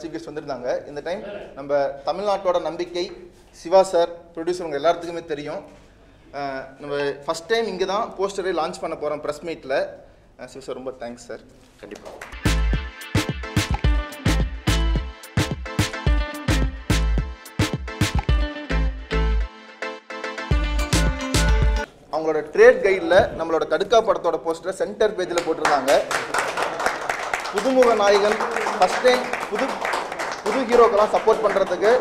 Chief guest வந்திருந்தாங்க. இந்த time நம்ம தமிழ்நாட்டோட நம்பிக்கை சிவா சார், ப்ரொடியூசர் உங்கள் எல்லாத்துக்குமே தெரியும். நம்ம ஃபஸ்ட் டைம் இங்கே தான் போஸ்டரே லான்ச் பண்ண போகிறோம் ப்ரெஸ் மீட்டில். சிவா சார் ரொம்ப தேங்க்ஸ் சார். கண்டிப்பாக. அவங்களோட ட்ரேட் கைடில் நம்மளோட கடுக்கா படத்தோட போஸ்டரை சென்டர் பேஜில் போட்டிருந்தாங்க. புதுமுக நாயகன் ஃபஸ்ட் டைம் புது ஹீரோக்கெல்லாம் சப்போர்ட் பண்ணுறதுக்கு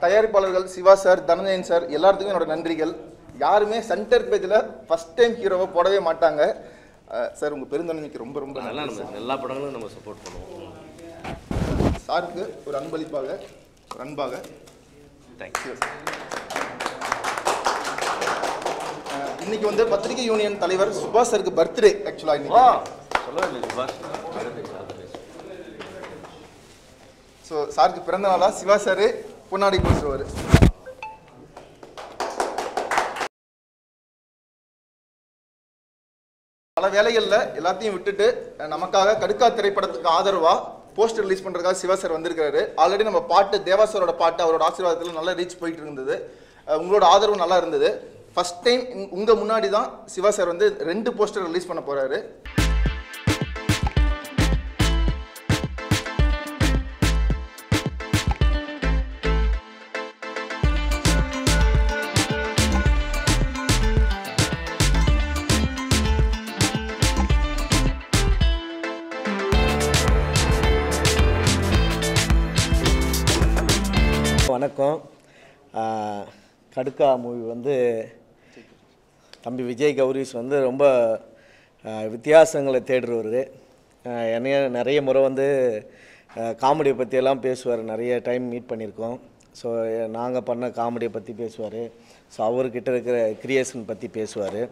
தயாரிப்பாளர்கள் சிவா சார், தனஞ்சயன் சார் எல்லாத்துக்கும் என்னோட நன்றிகள். யாருமே சென்டர் பேஜில் ஃபஸ்ட் டைம் ஹீரோவை போடவே மாட்டாங்க. சார் உங்கள் பெருந்தன்மைக்கு ரொம்ப ரொம்ப நல்லா எல்லா படங்களும் நம்ம சப்போர்ட் பண்ணுவோம். சாருக்கு ஒரு அன்பளிப்பாக ஒரு அன்பாக தேங்க்யூ. இன்னைக்கு வந்து பத்திரிகை யூனியன் தலைவர் சுபாஷ் சாருக்கு பர்த்டே. ஆக்சுவலாக இன்னைக்கு சொல்லவே சுபாஷ். ஸோ சாருக்கு பிறந்த நாளா சிவா சார் பொன்னாடி கொடுத்துருவாரு. பல வேலைகளில் எல்லாத்தையும் விட்டுட்டு நமக்காக கடுக்கா திரைப்படத்துக்கு ஆதரவா போஸ்டர் ரிலீஸ் பண்ணுறதுக்காக சிவா சார் வந்திருக்காரு. ஆல்ரெடி நம்ம பாட்டு தேவாசரோட பாட்டு அவரோட ஆசீர்வாதத்தில் நல்லா ரீச் போயிட்டு இருந்தது. உங்களோட ஆதரவு நல்லா இருந்தது. ஃபர்ஸ்ட் டைம் உங்கள் முன்னாடி தான் சிவா சார் வந்து 2 போஸ்டர் ரிலீஸ் பண்ண போகிறாரு. வணக்கம். கடுக்கா மூவி வந்து தம்பி விஜய் கௌரிஸ் வந்து ரொம்ப வித்தியாசங்களை தேடுறவர். என்னைய நிறைய முறை வந்து காமெடியை பற்றியெல்லாம் பேசுவார். நிறைய டைம் மீட் பண்ணியிருக்கோம். ஸோ நாங்கள் பண்ண காமெடியை பற்றி பேசுவார். ஸோ அவர்கிட்ட இருக்கிற கிரியேஷன் பற்றி பேசுவார்.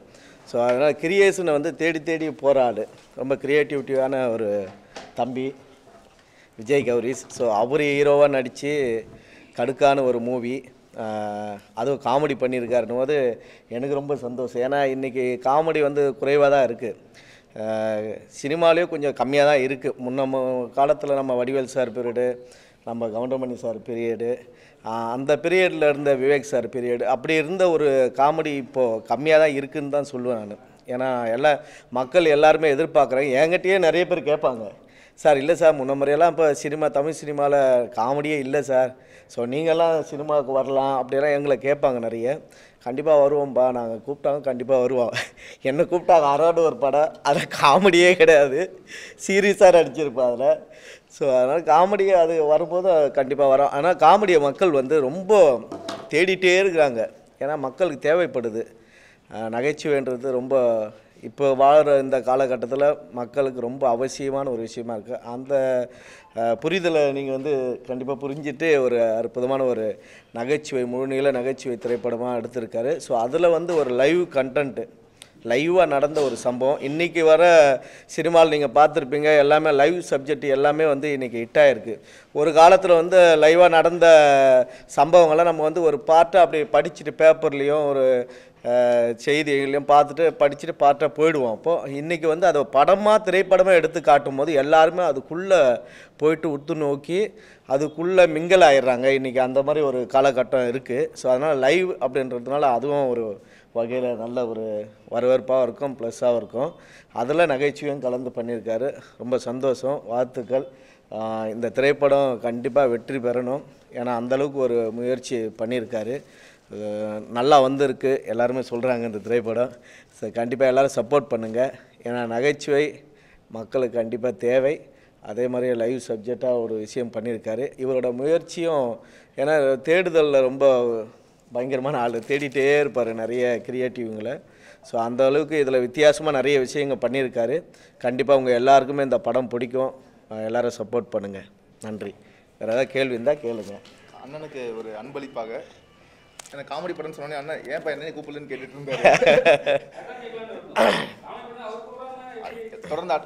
ஸோ அதனால் கிரியேஷனை வந்து தேடி தேடி போகிற ஆள். ரொம்ப க்ரியேட்டிவிட்டியான ஒரு தம்பி விஜய் கௌரிஸ். ஸோ அவர் ஹீரோவாக நடித்து கடுக்கான ஒரு மூவி, அதுவும் காமெடி பண்ணியிருக்காருன்னு போது எனக்கு ரொம்ப சந்தோஷம். ஏன்னா இன்றைக்கி காமெடி வந்து குறைவாக தான் இருக்குது. சினிமாலேயும் கொஞ்சம் கம்மியாக தான் இருக்குது. முன்ன காலத்தில் நம்ம வடிவேல் சார் பீரியடு, நம்ம கவுண்டமணி சார் பீரியடு, அந்த பீரியடில் இருந்த விவேக் சார் பீரியடு, அப்படி இருந்த ஒரு காமெடி இப்போது கம்மியாக தான் இருக்குதுன்னு தான் சொல்லுவேன் நான். ஏன்னா மக்கள் எல்லாருமே எதிர்பார்க்குறாங்க. என்கிட்டயே நிறைய பேர் கேட்பாங்க, சார் இல்லை சார் முன்ன முறையெல்லாம் இப்போ தமிழ் சினிமாவில் காமெடியே இல்லை சார், ஸோ நீங்கள்லாம் சினிமாவுக்கு வரலாம் அப்படிலாம் எங்களை கேட்பாங்க நிறைய. கண்டிப்பாக வருவோம்ப்பா, நாங்கள் கூப்பிட்டாங்க கண்டிப்பாக வருவோம். என்னை கூப்பிட்டாங்க அராடு ஒரு படம், அதில் காமெடியே கிடையாது, சீரியஸாக நடிச்சிருப்பேன் அதில். ஸோ அதனால் காமெடி அது வரும்போது கண்டிப்பாக வரோம். ஆனால் காமெடியை மக்கள் வந்து ரொம்ப தேடிட்டே இருக்கிறாங்க. ஏன்னா மக்களுக்கு தேவைப்படுது. நகைச்சுவைன்றது ரொம்ப இப்போ வாழ்கிற இந்த காலகட்டத்தில் மக்களுக்கு ரொம்ப அவசியமான ஒரு விஷயமா இருக்குது. அந்த புரிதலை நீங்கள் வந்து கண்டிப்பாக புரிஞ்சுட்டு ஒரு அற்புதமான ஒரு நகைச்சுவை, முழுநீள நகைச்சுவை திரைப்படமாக எடுத்திருக்காரு. ஸோ அதில் வந்து ஒரு லைவ் கண்டென்ட்டு, லைவாக நடந்த ஒரு சம்பவம். இன்றைக்கி வர சினிமாவில் நீங்கள் பார்த்துருப்பீங்க, எல்லாமே லைவ் சப்ஜெக்ட் எல்லாமே வந்து இன்றைக்கி ஹிட் ஆகிருக்கு. ஒரு காலத்தில் வந்து லைவாக நடந்த சம்பவங்கள்லாம் நம்ம வந்து ஒரு பார்ட்டாக அப்படி படிச்சுட்டு பேப்பர்லேயும் ஒரு செய்திகளையும் பார்த்துட்டு படிச்சுட்டு பார்ட்டாக போயிடுவோம். அப்போது இன்றைக்கி வந்து அதை படமாக திரைப்படமாக எடுத்து காட்டும் போது எல்லாருமே அதுக்குள்ளே போயிட்டு உத்து நோக்கி அதுக்குள்ளே மிங்கல் ஆகிடுறாங்க. இன்றைக்கி அந்த மாதிரி ஒரு காலகட்டம் இருக்குது. ஸோ அதனால் லைவ் அப்படின்றதுனால அதுவும் ஒரு வகையில் நல்ல ஒரு வரவேற்பாக இருக்கும், ப்ளஸ்ஸாகவும் இருக்கும். அதில் நகைச்சுவையும் கலந்து பண்ணியிருக்காரு. ரொம்ப சந்தோஷம், வாழ்த்துக்கள். இந்த திரைப்படம் கண்டிப்பாக வெற்றி பெறணும். ஏன்னா அந்தளவுக்கு ஒரு முயற்சி பண்ணியிருக்காரு. நல்லா வந்திருக்கு, எல்லாருமே சொல்கிறாங்க இந்த திரைப்படம். ஸோ கண்டிப்பாக எல்லோரும் சப்போர்ட் பண்ணுங்கள். ஏன்னா நகைச்சுவை மக்களுக்கு கண்டிப்பாக தேவை. அதே மாதிரி லைவ் சப்ஜெக்டாக ஒரு விஷயம் பண்ணியிருக்காரு. இவரோட முயற்சியும், ஏன்னா தேடுதலில் ரொம்ப பயங்கரமான ஆள், தேடிட்டே இருப்பார் நிறைய க்ரியேட்டிவ்ங்களை. ஸோ அந்த அளவுக்கு இதில் வித்தியாசமாக நிறைய விஷயங்கள் பண்ணியிருக்காரு. கண்டிப்பாக உங்கள் எல்லாருக்குமே இந்த படம் பிடிக்கும். எல்லோரும் சப்போர்ட் பண்ணுங்கள். நன்றி. வேறு ஏதாவது கேள்வி இருந்தால் கேளுங்க. அண்ணனுக்கு ஒரு அன்பளிப்பாக, எனக்கு காமெடி படம்னு சொன்னோன்னே அண்ணன் ஏன்ப்பா என்ன கூப்பிடலன்னு கேட்டுட்டு இருந்தாரு.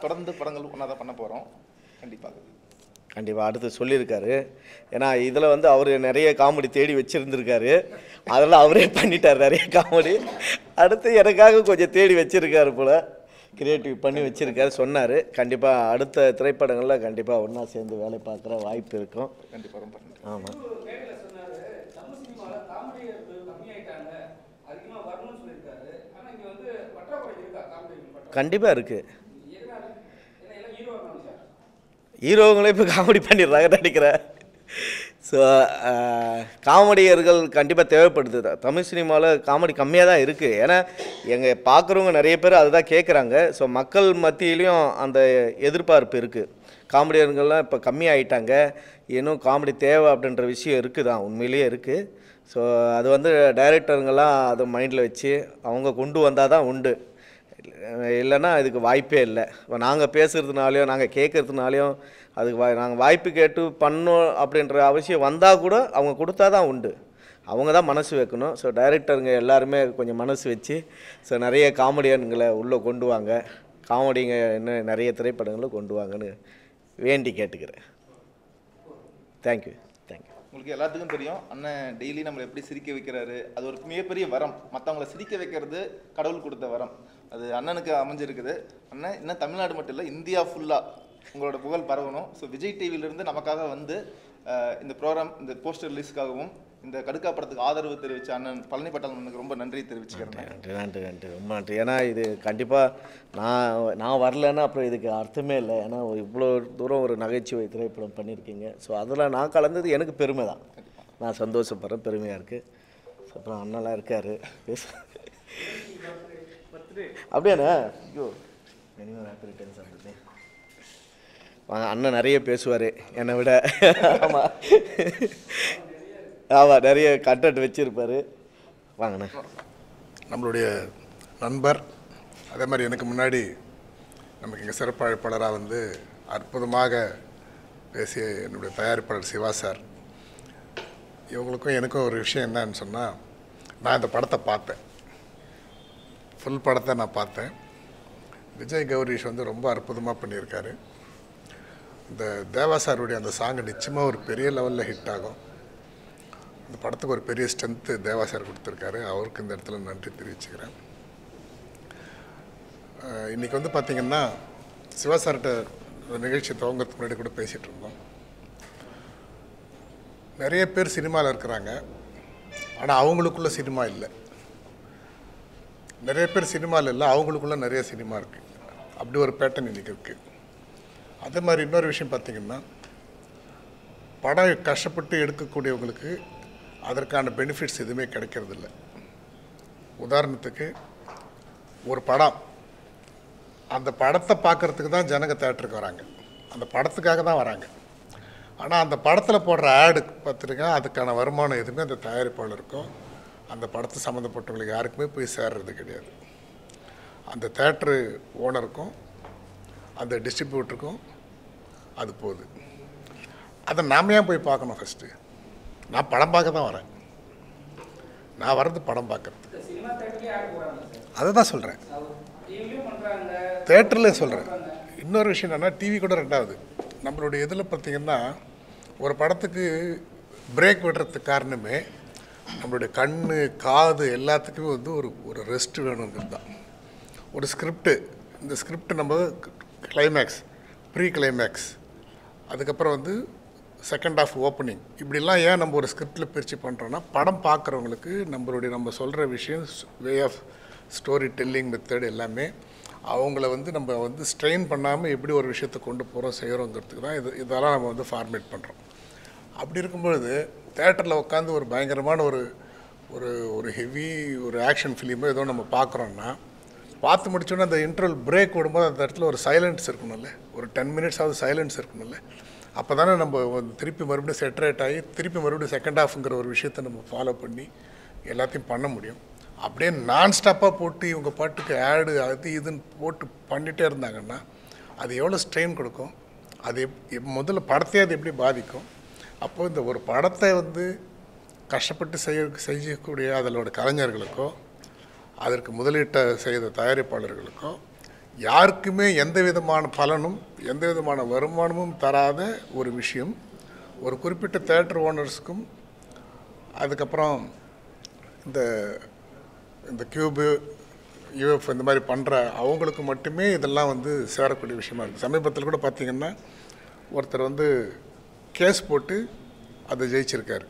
தொடர்ந்து படங்கள் ஒன்றா தான் பண்ண போகிறோம். கண்டிப்பாக அடுத்து சொல்லியிருக்காரு. ஏன்னா இதில் வந்து அவர் நிறைய காமெடி தேடி வச்சுருந்துருக்காரு. அதெல்லாம் அவரே பண்ணிட்டார் நிறைய காமெடி. அடுத்து எனக்காக கொஞ்சம் தேடி வச்சுருக்காரு போல். கிரியேட்டிவ் பண்ணி வச்சுருக்காரு சொன்னார். கண்டிப்பாக அடுத்த திரைப்படங்களில் கண்டிப்பாக ஒன்றா சேர்ந்து வேலை பார்க்குற வாய்ப்பு இருக்கும். கண்டிப்பாக ரொம்ப நன்றி. ஆமாம், கண்டிப்பாக இருக்குது. ஹீரோங்களே இப்போ காமெடி பண்ணிடுறாங்க நடிக்கிறேன். ஸோ காமெடியர்கள் கண்டிப்பாக தேவைப்படுது. தமிழ் சினிமாவில் காமெடி கம்மியாக தான் இருக்குது. ஏன்னா எங்கள் பார்க்குறவங்க நிறைய பேர் அதுதான் கேட்குறாங்க. ஸோ மக்கள் மத்தியிலையும் அந்த எதிர்பார்ப்பு இருக்குது. காமெடியர்கள்லாம் இப்போ கம்மியாகிட்டாங்க, இன்னும் காமெடி தேவை அப்படின்ற விஷயம் இருக்குது தான், உண்மையிலேயே இருக்குது. ஸோ அது வந்து டைரக்டருங்கெல்லாம் அதை மைண்டில் வச்சு அவங்க கொண்டு வந்தால் தான் உண்டு, இல்லைன்னா இதுக்கு வாய்ப்பே இல்லை. இப்போ நாங்கள் பேசுகிறதுனாலையும் நாங்கள் கேட்குறதுனாலையும் அதுக்கு நாங்கள் வாய்ப்பு கேட்டு பண்ணோம் அப்படின்ற அவசியம் வந்தால் கூட அவங்க கொடுத்தா தான் உண்டு. அவங்க தான் மனசு வைக்கணும். ஸோ டைரக்டருங்க எல்லாருமே கொஞ்சம் மனசு வச்சு ஸோ நிறைய காமெடியன்களை உள்ளே கொண்டு வாங்க, காமெடிங்க இன்னும் நிறைய திரைப்படங்களை கொண்டு வாங்கன்னு வேண்டி கேட்டுக்கிறேன். தேங்க்யூ. உங்களுக்கு எல்லாத்துக்கும் தெரியும், அண்ணன் டெய்லி நம்மளை எப்படி சிரிக்க வைக்கிறாரு. அது ஒரு மிகப்பெரிய வரம். மற்றவங்கள சிரிக்க வைக்கிறது கடவுள் கொடுத்த வரம். அது அண்ணனுக்கு அமைஞ்சிருக்குது. அண்ணன் இன்னும் தமிழ்நாடு மட்டும் இல்லை, இந்தியா ஃபுல்லாக உங்களோட புகழ் பரவணும். ஸோ விஜய் டிவியிலிருந்து நமக்காக வந்து இந்த ப்ரோக்ராம், இந்த போஸ்டர் ரிலீஸ்க்காகவும் இந்த கடுக்கா படத்துக்கு ஆதரவு தெரிவித்த அண்ணன் பழனி பட்டாளன் அண்ணனுக்கு ரொம்ப நன்றி தெரிவிச்சுக்கிறேன். நன்றி ரொம்ப நன்றி. ஏன்னா இது கண்டிப்பாக நான் வரலன்னா அப்புறம் இதுக்கு அர்த்தமே இல்லை. ஏன்னா இவ்வளோ தூரம் ஒரு நகைச்சுவை திரைப்படம் பண்ணியிருக்கீங்க. ஸோ அதில் நான் கலந்தது எனக்கு பெருமை தான். நான் சந்தோஷப்படுறேன், பெருமையாக இருக்குது. ஸோ அப்புறம் அண்ணெல்லாம் இருக்கார் பேச அப்படியாண்ணா. ஐயோ மினிமம் ஹாப்பி ரிட்டர்ன்ஸ் அப்படின்னு அண்ணன் நிறைய பேசுவார் என்னை விட. ஆமாம் ஆமாம், நிறைய கண்டென்ட் வச்சுருப்பார். வாங்கண்ணா. நம்மளுடைய நண்பர், அதே மாதிரி எனக்கு முன்னாடி நமக்கு இங்கே சிறப்பு அழைப்பாளராக வந்து அற்புதமாக பேசிய என்னுடைய தயாரிப்பாளர் சிவா சார், இவங்களுக்கும் எனக்கும் ஒரு விஷயம் என்னன்னு சொன்னால், நான் இந்த படத்தை பார்த்தேன், ஃபுல் படத்தை நான் பார்த்தேன். விஜய் கௌரீஷ் வந்து ரொம்ப அற்புதமாக பண்ணியிருக்காரு. இந்த தேவா சாருடைய அந்த சாங்கு நிச்சயமாக ஒரு பெரிய லெவலில் ஹிட் ஆகும். இந்த படத்துக்கு ஒரு பெரிய ஸ்ட்ரென்த்து தேவா சார் கொடுத்துருக்காரு. அவருக்கு இந்த இடத்துல நன்றி தெரிவிச்சுக்கிறேன். இன்றைக்கி வந்து பார்த்திங்கன்னா சிவா சார்கிட்ட நிகழ்ச்சி துவங்கிறதுக்கு முன்னாடி கூட பேசிகிட்டு இருந்தோம். நிறைய பேர் சினிமாவில் இருக்கிறாங்க, ஆனால் அவங்களுக்குள்ள சினிமா இல்லை. நிறைய பேர் சினிமாவில் இல்லை, அவங்களுக்குள்ள நிறைய சினிமா இருக்குது. அப்படி ஒரு பேட்டர்ன் இன்றைக்கி இருக்குது. அதே மாதிரி இன்னொரு விஷயம் பார்த்திங்கன்னா, படம் கஷ்டப்பட்டு எடுக்கக்கூடியவங்களுக்கு அதற்கான பெனிஃபிட்ஸ் எதுவுமே கிடைக்கிறதில்ல. உதாரணத்துக்கு ஒரு படம், அந்த படத்தை பார்க்குறதுக்கு தான் ஜனங்க தேட்டருக்கு வராங்க, அந்த படத்துக்காக தான் வராங்க. ஆனால் அந்த படத்தில் போடுற ஆடு பார்த்துருங்க, அதுக்கான வருமானம் எதுவுமே அந்த தயாரிப்பாளருக்கும் அந்த படத்தை சம்மந்தப்பட்டவங்களுக்கு யாருக்குமே போய் சேர்றது கிடையாது. அந்த தேட்ரு ஓனருக்கும் அந்த டிஸ்ட்ரிபியூட்டருக்கும் அது போகுது. அதை நாம ஏன் போய் பார்க்கணும்? ஃபஸ்ட்டு நான் படம் பார்க்க தான் வரேன். நான் வர்றது படம் பார்க்குறது. அதை தான் சொல்கிறேன், தேட்டரில் சொல்கிறேன். இன்னொரு விஷயம் என்னென்னா, டிவி கூட ரெண்டாவது. நம்மளுடைய இதில் பார்த்திங்கன்னா ஒரு படத்துக்கு பிரேக் விடுறதுக்கு காரணமே நம்மளுடைய கண் காது எல்லாத்துக்குமே வந்து ஒரு ரெஸ்ட் வேணுங்கிறது தான். ஒரு ஸ்கிரிப்டு, இந்த ஸ்கிரிப்ட் நம்ம கிளைமேக்ஸ், ப்ரீ கிளைமேக்ஸ், அதுக்கப்புறம் வந்து செகண்ட் ஆஃப் ஓப்பனிங், இப்படிலாம் ஏன் நம்ம ஒரு ஸ்கிரிப்டில் பிரித்து பண்ணுறோன்னா, படம் பார்க்குறவங்களுக்கு நம்ம சொல்கிற விஷயம், way of story telling method எல்லாமே அவங்கள வந்து நம்ம வந்து ஸ்ட்ரெயின் பண்ணாமல் எப்படி ஒரு விஷயத்தை கொண்டு போகிறோம் செய்கிறோங்கிறதுக்கு தான் இதெல்லாம் நம்ம வந்து ஃபார்மேட் பண்ணுறோம். அப்படி இருக்கும்பொழுது தேட்டரில் உட்காந்து ஒரு பயங்கரமான ஒரு ஹெவி ஒரு ஆக்ஷன் ஃபிலிமோ ஏதோ நம்ம பார்க்குறோன்னா, பார்த்து முடிச்சோன்னே அந்த இன்டர்வல் பிரேக் விடும்போது அந்த இடத்துல ஒரு சைலன்ஸ் இருக்கணும்ல, ஒரு 10 மினிட்ஸாவது சைலன்ஸ் இருக்கணும்ல. அப்போ தானே நம்ம திருப்பி மறுபடியும் செட்ரேட் ஆகி திருப்பி மறுபடியும் செகண்ட் ஹாஃப்ங்கிற ஒரு விஷயத்தை நம்ம ஃபாலோ பண்ணி எல்லாத்தையும் பண்ண முடியும். அப்படியே நான் ஸ்டாப்பாக போட்டு இவங்க பாட்டுக்கு ஆடு அது இதுன்னு போட்டு பண்ணிகிட்டே இருந்தாங்கன்னா அது எவ்வளோ ஸ்ட்ரெயின் கொடுக்கும், அது முதல்ல படத்தையே அது எப்படி பாதிக்கும். அப்போது இந்த ஒரு படத்தை வந்து கஷ்டப்பட்டு செய்யக்கூடிய அதனோட கலைஞர்களுக்கோ அதற்கு முதலீட்டை செய்த தயாரிப்பாளர்களுக்கோ யாருக்குமே எந்த விதமான பலனும் எந்த விதமான வருமானமும் தராத ஒரு விஷயம் ஒரு குறிப்பிட்ட தேட்டர் ஓனர்ஸுக்கும், அதுக்கப்புறம் இந்த கியூபு யூஎஃப் இந்த மாதிரி பண்ணுற அவங்களுக்கு மட்டுமே இதெல்லாம் வந்து சேரக்கூடிய விஷயமா இருக்குது. சமீபத்தில் கூட பார்த்திங்கன்னா ஒருத்தர் வந்து கேஸ் போட்டு அதை ஜெயிச்சிருக்காரு.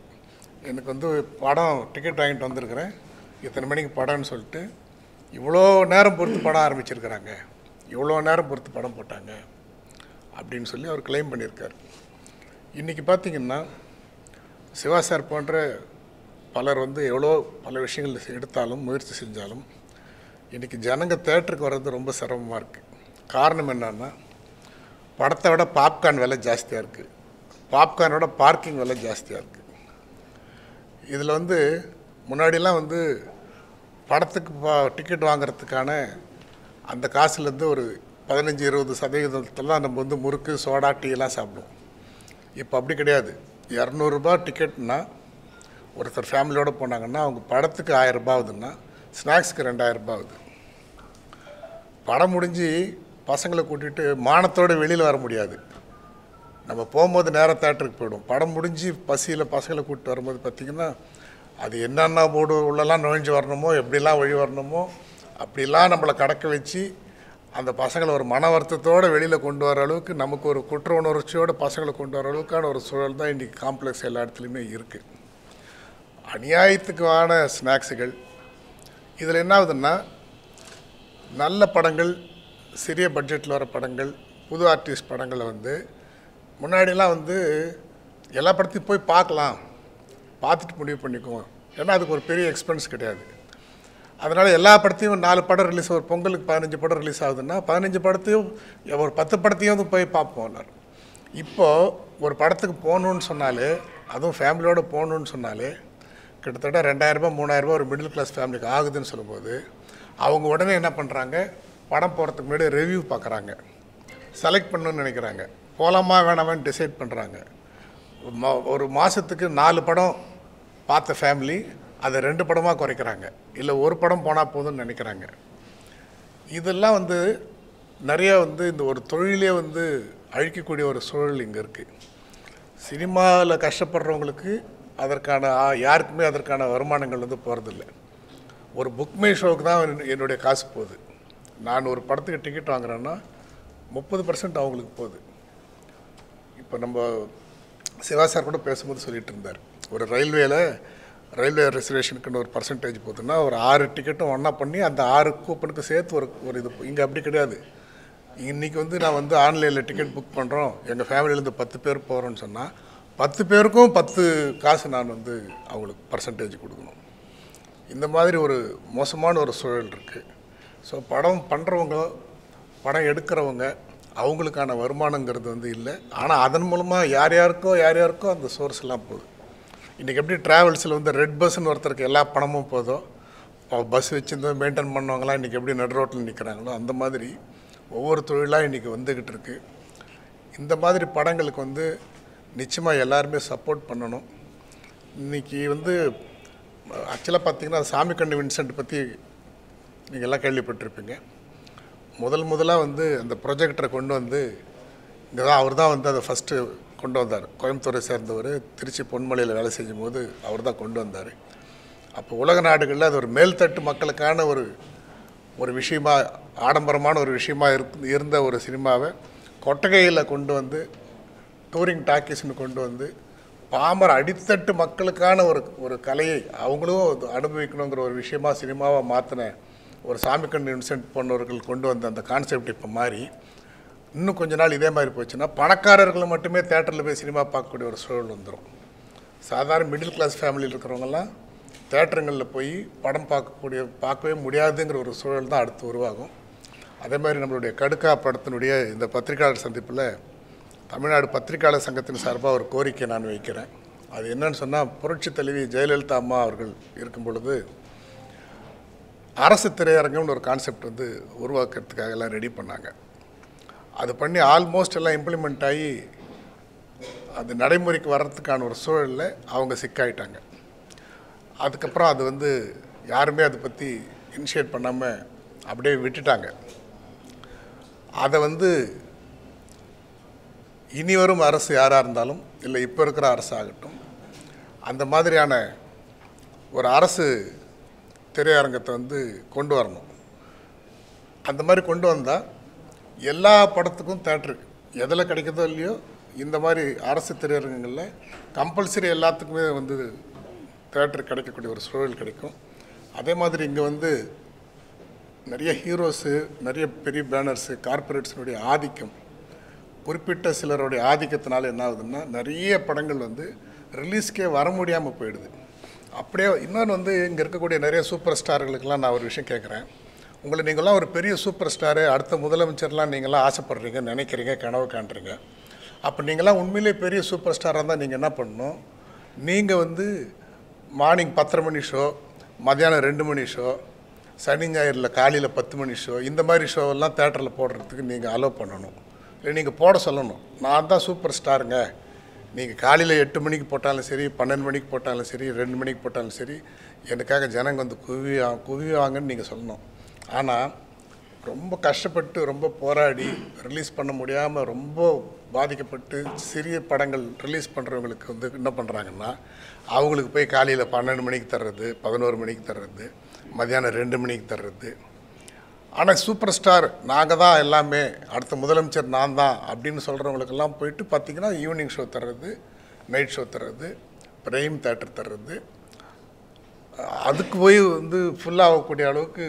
எனக்கு வந்து படம் டிக்கெட் வாங்கிட்டு வந்திருக்கிறேன், இத்தனை மணிக்கு படம்னு சொல்லிட்டு இவ்வளோ நேரம் பொறுத்து படம் ஆரம்பிச்சிருக்கிறாங்க, இவ்வளோ நேரம் பொறுத்து படம் போட்டாங்க அப்படின்னு சொல்லி அவர் கிளைம் பண்ணியிருக்கார். இன்றைக்கி பார்த்திங்கன்னா சிவா சார் போன்ற பலர் வந்து எவ்வளோ பல விஷயங்கள் எடுத்தாலும் முயற்சி செஞ்சாலும் இன்றைக்கி ஜனங்க தேட்டருக்கு வர்றது ரொம்ப சிரமமாக இருக்குது. காரணம் என்னன்னா, படத்தை விட பாப்கார்ன் விலை ஜாஸ்தியாக இருக்குது, பாப்கார்னோட பார்க்கிங் விலை ஜாஸ்தியாக இருக்குது. இதில் வந்து முன்னாடிலாம் வந்து படத்துக்கு டிக்கெட் வாங்கிறதுக்கான அந்த காசுலேருந்து ஒரு 15-20% தான் நம்ம வந்து முறுக்கு சோடா டீ எல்லாம் சாப்பிடுவோம். இப்போ அப்படி கிடையாது. 200 ரூபா டிக்கெட்னா ஒருத்தர் ஃபேமிலியோடு போனாங்கன்னா அவங்க படத்துக்கு 1000 ரூபா ஆகுதுன்னா ஸ்நாக்ஸுக்கு 2000 ரூபா ஆகுது. படம் முடிஞ்சு பசங்களை கூட்டிகிட்டு மானத்தோடு வெளியில் வர முடியாது. நம்ம போகும்போது நேராக தேட்டருக்கு போய்டும். படம் முடிஞ்சு பசியில் பசங்களை கூப்பிட்டு வரும்போது பார்த்திங்கன்னா அது என்னென்ன போர்டு உள்ளெல்லாம் நுழைஞ்சு வரணுமோ, எப்படிலாம் வழி வரணுமோ அப்படிலாம் நம்மளை கடக்க வச்சு அந்த பசங்களை ஒரு மன வருத்தத்தோடு வெளியில் கொண்டு வர அளவுக்கு, நமக்கு ஒரு குற்ற உணர்ச்சியோடு பசங்களை கொண்டு வர அளவுக்கான ஒரு சூழல் தான் இன்றைக்கி காம்ப்ளெக்ஸ் எல்லா இடத்துலையுமே இருக்குது. அநியாயத்துக்கான ஸ்நாக்ஸுகள். இதில் என்ன ஆகுதுன்னா, நல்ல படங்கள், சிறிய பட்ஜெட்டில் வர படங்கள், புது ஆர்டிஸ்ட் படங்களை வந்து முன்னாடிலாம் வந்து எல்லா படத்தையும் போய் பார்க்கலாம், பார்த்துட்டு முடிவு பண்ணிக்குவோம். ஏன்னா அதுக்கு ஒரு பெரிய எக்ஸ்பென்ஸ் கிடையாது. அதனால் எல்லா படத்தையும் 4 படம் ரிலீஸ், ஒரு பொங்கலுக்கு 15 படம் ரிலீஸ் ஆகுதுன்னா 15 படத்தையும் ஒரு 10 படத்தையும் வந்து போய் பார்ப்போம் எல்லாரும். இப்போது ஒரு படத்துக்கு போகணுன்னு சொன்னாலே, அதுவும் ஃபேமிலியோடு போகணுன்னு சொன்னாலே கிட்டத்தட்ட 2000 ரூபா 3000 ரூபா ஒரு மிடில் கிளாஸ் ஃபேமிலிக்கு ஆகுதுன்னு சொல்லும்போது அவங்க உடனே என்ன பண்ணுறாங்க, படம் போகிறதுக்கு முன்னாடி ரிவ்யூ பார்க்குறாங்க, செலக்ட் பண்ணணுன்னு நினைக்கிறாங்க, போகலாமா வேணாமான்னு டிசைட் பண்ணுறாங்க. ஒரு மாதத்துக்கு 4 படம் பார்த்த ஃபேமிலி அதை 2 படமாக குறைக்கிறாங்க, இல்லை ஒரு படம் போனால் போதும்னு நினைக்கிறாங்க. இதெல்லாம் வந்து நிறைய வந்து இந்த ஒரு தொழிலே வந்து அழிக்கக்கூடிய ஒரு சூழல் இங்கே இருக்குது. சினிமாவில் கஷ்டப்படுறவங்களுக்கு அதற்கான யாருக்குமே அதற்கான வருமானங்கள் வந்து போகிறதில்ல. ஒரு புக்மை ஷோவுக்கு தான் என்னுடைய காசு போகுது. நான் ஒரு படத்துக்கு டிக்கெட் வாங்குறேன்னா 30% அவங்களுக்கு போகுது. இப்போ நம்ம சிவா சார் கூட பேசும்போது சொல்லிகிட்டு இருந்தார், ஒரு ரயில்வே ரிசர்வேஷனுக்குன்னு ஒரு பர்சன்டேஜ் போகுதுன்னா ஒரு 6 டிக்கெட்டும் ஒன்றா பண்ணி அந்த 6 கூப்பனுக்கு சேர்த்து ஒரு இது. இங்கே அப்படி கிடையாது. இன்றைக்கி வந்து நான் வந்து ஆன்லைனில் டிக்கெட் புக் பண்ணுறோம், எங்கள் ஃபேமிலியிலேருந்து 10 பேர் போகிறோன்னு சொன்னால் 10 பேருக்கும் 10 காசு நான் வந்து அவங்களுக்கு பர்சன்டேஜ் கொடுக்கணும். இந்த மாதிரி ஒரு மோசமான ஒரு சூழல் இருக்குது. ஸோ படம் பண்ணுறவங்க, படம் எடுக்கிறவங்க, அவங்களுக்கான வருமானங்கிறது வந்து இல்லை. ஆனால் அதன் மூலமாக யார் யாருக்கோ அந்த சோர்ஸ்லாம் போகுது. இன்றைக்கி எப்படி ட்ராவல்ஸில் வந்து ரெட் பஸ்ஸுன்னு ஒருத்தருக்கு எல்லா பணமும் போதோ, பஸ் வச்சுருந்தோம் மெயின்டைன் பண்ணவங்களாம் இன்றைக்கி எப்படி நடு ரோட்டில் நிற்கிறாங்களோ அந்த மாதிரி ஒவ்வொரு தொழிலாக இன்றைக்கி வந்துக்கிட்டு இருக்குது. இந்த மாதிரி படங்களுக்கு வந்து நிச்சயமாக எல்லாருமே சப்போர்ட் பண்ணணும். இன்றைக்கி வந்து ஆக்சுவலாக பார்த்திங்கன்னா சாமி கண்ணு வின்சென்ட் பற்றி நீங்கள் எல்லாம் கேள்விப்பட்டிருப்பீங்க. முதலாக வந்து அந்த ப்ரொஜெக்டரை கொண்டு வந்து இங்கே தான் அவர் தான் வந்து அதை ஃபஸ்ட்டு கொண்டு வந்தார். கோயம்புத்தூரை சேர்ந்தவர், திருச்சி பொன்மலையில் வேலை செய்யும் போது அவர் தான் கொண்டு வந்தார். அப்போ உலக நாடுகளில் அது ஒரு மேல்தட்டு மக்களுக்கான ஒரு விஷயமா, ஆடம்பரமான ஒரு விஷயமா இருந்த ஒரு சினிமாவை கொட்டகையில் கொண்டு வந்து டூரிங் டாக்கீஸ்னு கொண்டு வந்து பாமர அடித்தட்டு மக்களுக்கான ஒரு கலையை அவங்களும் அனுபவிக்கணுங்கிற ஒரு விஷயமா சினிமாவை மாற்றின ஒரு சாமிக்கண் வின்சென்ட் போன்றவர்கள் கொண்டு வந்த அந்த கான்செப்ட் இப்போ மாறி இன்னும் கொஞ்ச நாள் இதே மாதிரி போச்சுன்னா பணக்காரர்கள் மட்டுமே தேட்டரில் போய் சினிமா பார்க்கக்கூடிய ஒரு சூழல் வந்துடும். சாதாரண மிடில் கிளாஸ் ஃபேமிலியில் இருக்கிறவங்கெல்லாம் தேட்டருங்களில் போய் படம் பார்க்கவே முடியாதுங்கிற ஒரு சூழல் தான் அடுத்து உருவாகும். அதே மாதிரி நம்மளுடைய கடுக்கா படத்தினுடைய இந்த பத்திரிகையாளர் சந்திப்பில் தமிழ்நாடு பத்திரிகையாளர் சங்கத்தின் சார்பாக ஒரு கோரிக்கை நான் வைக்கிறேன். அது என்னன்னு சொன்னால், புரட்சி தலைவி ஜெயலலிதா அம்மா அவர்கள் இருக்கும் பொழுது அரசு திரையரங்கம்னு ஒரு கான்செப்ட் வந்து உருவாக்குறதுக்காக எல்லாம் ரெடி பண்ணாங்க. அது பண்ணி ஆல்மோஸ்ட் எல்லாம் இம்ப்ளிமெண்ட் ஆகி அது நடைமுறைக்கு வர்றதுக்கான ஒரு சூழலில் அவங்க சிக்காயிட்டாங்க. அதுக்கப்புறம் அது வந்து யாருமே அதை பற்றி இனிஷியேட் பண்ணாமல் அப்படியே விட்டுட்டாங்க. அதை வந்து இனி வரும் அரசு யாராக இருந்தாலும், இல்லை இப்போ இருக்கிற அரசு ஆகட்டும், அந்த மாதிரியான ஒரு அரசு திரையரங்கத்தை வந்து கொண்டு வரணும். அந்த மாதிரி கொண்டு வந்தால் எல்லா படத்துக்கும் தேட்டரு எதில் கிடைக்குதோ இல்லையோ இந்த மாதிரி அரசு திரையரங்குகளில் கம்பல்சரி எல்லாத்துக்குமே வந்து தேட்டர் கிடைக்கக்கூடிய ஒரு சூழல் கிடைக்கும். அதே மாதிரி இங்கே வந்து நிறைய ஹீரோஸு, நிறைய பெரிய பேனர்ஸு, கார்பரேட்ஸினுடைய ஆதிக்கம், குறிப்பிட்ட சிலருடைய ஆதிக்கத்தினால என்ன ஆகுதுன்னா நிறைய படங்கள் வந்து ரிலீஸ்க்கே வர முடியாமல் போயிடுது. அப்படியே இன்னொன்று வந்து இங்கே இருக்கக்கூடிய நிறைய சூப்பர் ஸ்டார்களுக்கெல்லாம் நான் ஒரு விஷயம் கேட்குறேன். உங்களை நீங்களாம் ஒரு பெரிய சூப்பர் ஸ்டாரு, அடுத்த முதலமைச்சர்லாம் நீங்களாம் ஆசைப்படுறீங்க, நினைக்கிறீங்க, கனவு காண்றீங்க. அப்போ நீங்களாம் உண்மையிலே பெரிய சூப்பர் ஸ்டாராக இருந்தால் நீங்கள் என்ன பண்ணணும்? நீங்கள் வந்து மார்னிங் 10:30 மணி ஷோ, மத்தியானம் 2 மணி ஷோ, சனி ஞாயிறில் காலையில் 10 மணி ஷோ, இந்த மாதிரி ஷோவெல்லாம் தேட்டரில் போடுறதுக்கு நீங்கள் அலோவ் பண்ணணும். இல்லை நீங்கள் போட சொல்லணும். நான் தான் சூப்பர் ஸ்டாருங்க, நீங்கள் காலையில் 8 மணிக்கு போட்டாலும் சரி, 12 மணிக்கு போட்டாலும் சரி, 2 மணிக்கு போட்டாலும் சரி, எனக்காக ஜனங்க வந்து குவிவாங்கன்னு நீங்கள் சொல்லணும். ஆனால் ரொம்ப கஷ்டப்பட்டு ரொம்ப போராடி ரிலீஸ் பண்ண முடியாமல் ரொம்ப பாதிக்கப்பட்டு சிறிய படங்கள் ரிலீஸ் பண்ணுறவங்களுக்கு வந்து என்ன பண்ணுறாங்கன்னா, அவங்களுக்கு போய் காலையில் 12 மணிக்கு தர்றது, 11 மணிக்கு தர்றது, மத்தியானம் 2 மணிக்கு தர்றது. ஆனால் சூப்பர் ஸ்டார் நாங்கள் தான் எல்லாமே, அடுத்த முதலமைச்சர் நான் தான் அப்படின்னு சொல்கிறவங்களுக்கெல்லாம் போயிட்டு பார்த்திங்கன்னா ஈவினிங் ஷோ தர்றது, நைட் ஷோ தர்றது, பிரைம் தேட்டர் தர்றது, அதுக்கு போய் வந்து ஃபுல்லாகக்கூடிய அளவுக்கு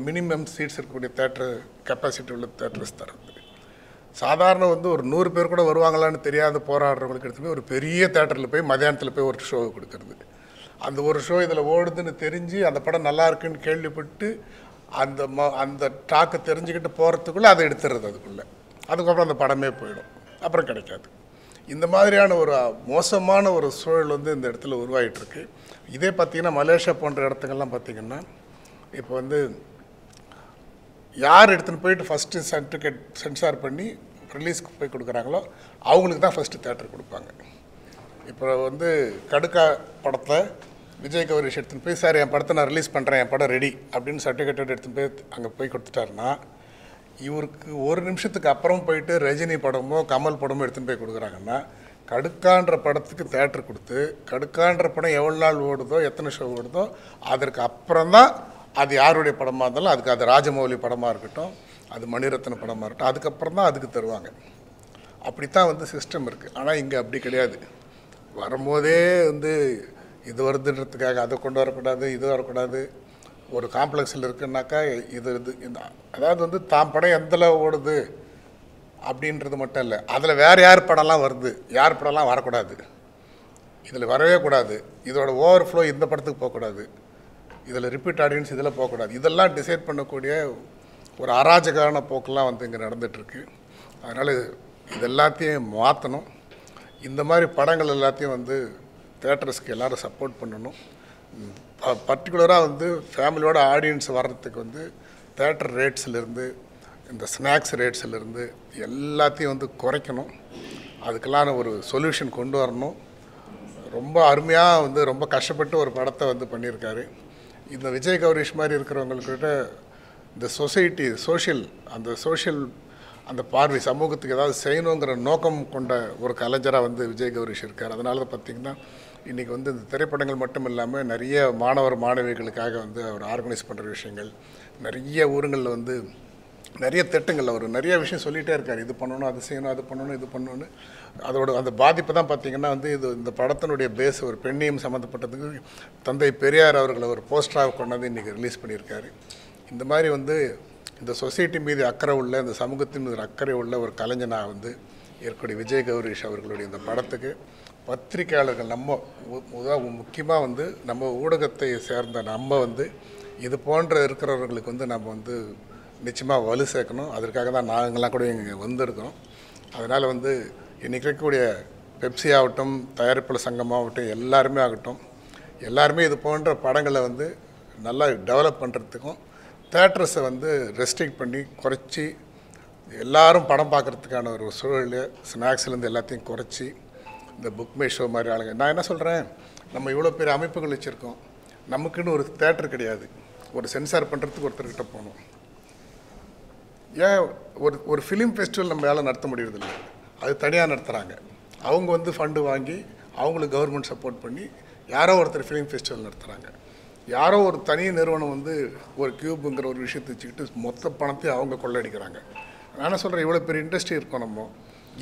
மினிமம் சீட்ஸ் இருக்கக்கூடிய தேட்டர் கெப்பாசிட்டி உள்ள தேட்டர்ஸ் தர்றது. சாதாரண வந்து ஒரு 100 பேர் கூட வருவாங்களான்னு தெரியாத போராடுறவங்களுக்கு எடுத்து போய் ஒரு பெரிய தேட்டரில் போய் மதியானத்தில் போய் ஒரு ஷோவை கொடுக்கறது. அந்த ஒரு ஷோ இதில் ஓடுதுன்னு தெரிஞ்சு அந்த படம் நல்லா இருக்குன்னு கேள்விப்பட்டு அந்த டாக்கை தெரிஞ்சுக்கிட்டு போகிறதுக்குள்ளே அதை எடுத்துடுறது. அதுக்கப்புறம் அந்த படமே போயிடும், அப்புறம் கிடைக்காது. இந்த மாதிரியான ஒரு மோசமான ஒரு சூழல் வந்து இந்த இடத்துல உருவாகிட்டுருக்கு. இதே பார்த்திங்கன்னா மலேசியா போன்ற இடத்துக்கெல்லாம் பார்த்திங்கன்னா இப்போ வந்து யார் எடுத்துன்னு போயிட்டு ஃபஸ்ட்டு சர்டிஃபிகேட் சென்சார் பண்ணி ரிலீஸ்க்கு போய் கொடுக்குறாங்களோ அவங்களுக்கு தான் ஃபஸ்ட்டு தேட்டர் கொடுப்பாங்க. இப்போ வந்து கடுக்கா படத்தை விஜய் கௌரிஷ் எடுத்துன்னு போய், சார் என் படத்தை நான் ரிலீஸ் பண்ணுறேன், என் படம் ரெடி அப்படின்னு சர்டிஃபிகேட் எடுத்துன்னு போய் அங்கே போய் கொடுத்துட்டாருன்னா, இவருக்கு ஒரு நிமிஷத்துக்கு அப்புறம் போயிட்டு ரஜினி படமோ கமல் படமோ எடுத்துன்னு போய் கொடுக்குறாங்கன்னா, கடுக்கான்ற படத்துக்கு தேட்டர் கொடுத்து கடுக்கான்ற படம் எவ்வளோ நாள் ஓடுதோ, எத்தனை ஷோ ஓடுதோ, அதற்கு அப்புறம் தான் அது யாருடைய படமாக இருந்தாலும், அதுக்கு அது ராஜமௌலி படமாக இருக்கட்டும், அது மணிரத்ன படமாக இருக்கட்டும், அதுக்கப்புறம் தான் அதுக்கு தருவாங்க. அப்படித்தான் வந்து சிஸ்டம் இருக்குது. ஆனால் இங்கே அப்படி கிடையாது. வரும்போதே வந்து இது வருதுன்றதுக்காக அதை கொண்டு வரக்கூடாது, இது வரக்கூடாது. ஒரு காம்ப்ளெக்ஸில் இருக்குன்னாக்கா அதாவது வந்து தான் படம் எந்தில் ஓடுது அப்படின்றது மட்டும் இல்லை, அதில் வேறு யார் படம்லாம் வருது, யார் படம்லாம் வரக்கூடாது, இதில் வரவே கூடாது, இதோட ஓவர்ஃப்ளோ இந்த படத்துக்கு போகக்கூடாது, இதில் ரிப்பீட் ஆடியன்ஸ் இதில் போகக்கூடாது, இதெல்லாம் டிசைட் பண்ணக்கூடிய ஒரு அராஜகான போக்கெல்லாம் வந்து இங்கே நடந்துகிட்ருக்கு. அதனால் இது எல்லாத்தையும் மாற்றணும். இந்த மாதிரி படங்கள் எல்லாத்தையும் வந்து தேட்டர்ஸ்க்கு எல்லோரும் சப்போர்ட் பண்ணணும். பர்டிகுலராக வந்து ஃபேமிலியோட ஆடியன்ஸ் வர்றதுக்கு வந்து தேட்டர் ரேட்ஸ்லேருந்து இந்த ஸ்நாக்ஸ் ரேட்ஸ்லேருந்து எல்லாத்தையும் வந்து குறைக்கணும். அதுக்கெல்லாம் ஒரு சொல்யூஷன் கொண்டு வரணும். ரொம்ப அருமையாக வந்து ரொம்ப கஷ்டப்பட்டு ஒரு படத்தை வந்து பண்ணியிருக்காரு. இந்த விஜய் கௌரிஷ் மாதிரி இருக்கிறவங்கக்கிட்ட இந்த சொசைட்டி சோஷியல் அந்த பார்வை சமூகத்துக்கு ஏதாவது செய்யணுங்கிற நோக்கம் கொண்ட ஒரு கலைஞராக வந்து விஜய் கௌரிஷ் இருக்கார். அதனால தான் பார்த்திங்கன்னா இன்றைக்கி வந்து இந்த திரைப்படங்கள் மட்டும் இல்லாமல் நிறைய மாணவிகளுக்காக வந்து அவர் ஆர்கனைஸ் பண்ணுற விஷயங்கள், நிறைய ஊருங்களில் வந்து நிறைய திட்டங்கள் அவர் நிறைய விஷயம் சொல்லிகிட்டே இருக்கார். இது பண்ணணும், அது செய்யணும், அது பண்ணணும், இது பண்ணணும்னு. அதோட அந்த பாதிப்பு தான் பார்த்திங்கன்னா வந்து இந்த படத்தினுடைய பேஸ் ஒரு பெண்ணியம் சம்மந்தப்பட்டதுக்கு தந்தை பெரியார் அவர்களை ஒரு போஸ்டராக கொண்டாந்து இன்றைக்கி ரிலீஸ் பண்ணியிருக்காரு. இந்த மாதிரி வந்து இந்த சொசைட்டி மீது அக்கறை உள்ள, இந்த சமூகத்தின் மீது அக்கறை உள்ள ஒரு கலைஞனாக வந்து இருக்கக்கூடிய விஜய் கௌரிஷ் அவர்களுடைய இந்த படத்துக்கு பத்திரிகையாளர்கள் முக்கியமாக வந்து நம்ம ஊடகத்தை சேர்ந்த நம்ம வந்து இது போன்ற இருக்கிறவர்களுக்கு வந்து நம்ம வந்து நிச்சயமாக வலு சேர்க்கணும். அதற்காக தான் நாங்கள்லாம் கூட இங்கே வந்திருக்கோம். அதனால் வந்து இன்றைக்கி இருக்கக்கூடிய பெப்சி ஆகட்டும், தயாரிப்பாளர் சங்கமாகட்டும், எல்லாருமே இது போன்ற படங்களை வந்து நல்லா டெவலப் பண்ணுறதுக்கும் தேட்டர்ஸை வந்து ரெஸ்ட்ரிக்ட் பண்ணி குறைச்சி எல்லோரும் படம் பார்க்குறதுக்கான ஒரு சூழல், ஸ்நாக்ஸ்லேருந்து எல்லாத்தையும் குறைச்சி இந்த புக் மை ஷோ மாதிரி ஆளுங்க. நான் என்ன சொல்கிறேன், நம்ம இவ்வளோ பெரிய அமைப்புகள் வச்சுருக்கோம், நமக்குன்னு ஒரு தேட்டர் கிடையாது. ஒரு சென்சார் பண்ணுறதுக்கு ஒருத்தர்கிட்ட போகணும். ஏன் ஒரு ஃபிலிம் ஃபெஸ்டிவல் நம்ம வேலை நடத்த முடியறதில்ல, அது தனியாக நடத்துகிறாங்க. அவங்க வந்து ஃபண்டு வாங்கி அவங்களுக்கு கவர்மெண்ட் சப்போர்ட் பண்ணி யாரோ ஒருத்தர் ஃபிலிம் ஃபெஸ்டிவல் நடத்துகிறாங்க. யாரோ ஒரு தனி நிறுவனம் வந்து ஒரு கியூபுங்கிற ஒரு விஷயத்தை வச்சுக்கிட்டு மொத்த பணத்தையும் அவங்க கொள்ளடிக்கிறாங்க. நான் சொல்கிறேன், இவ்வளோ பெரிய இண்டஸ்ட்ரி இருக்கோம் நம்ம,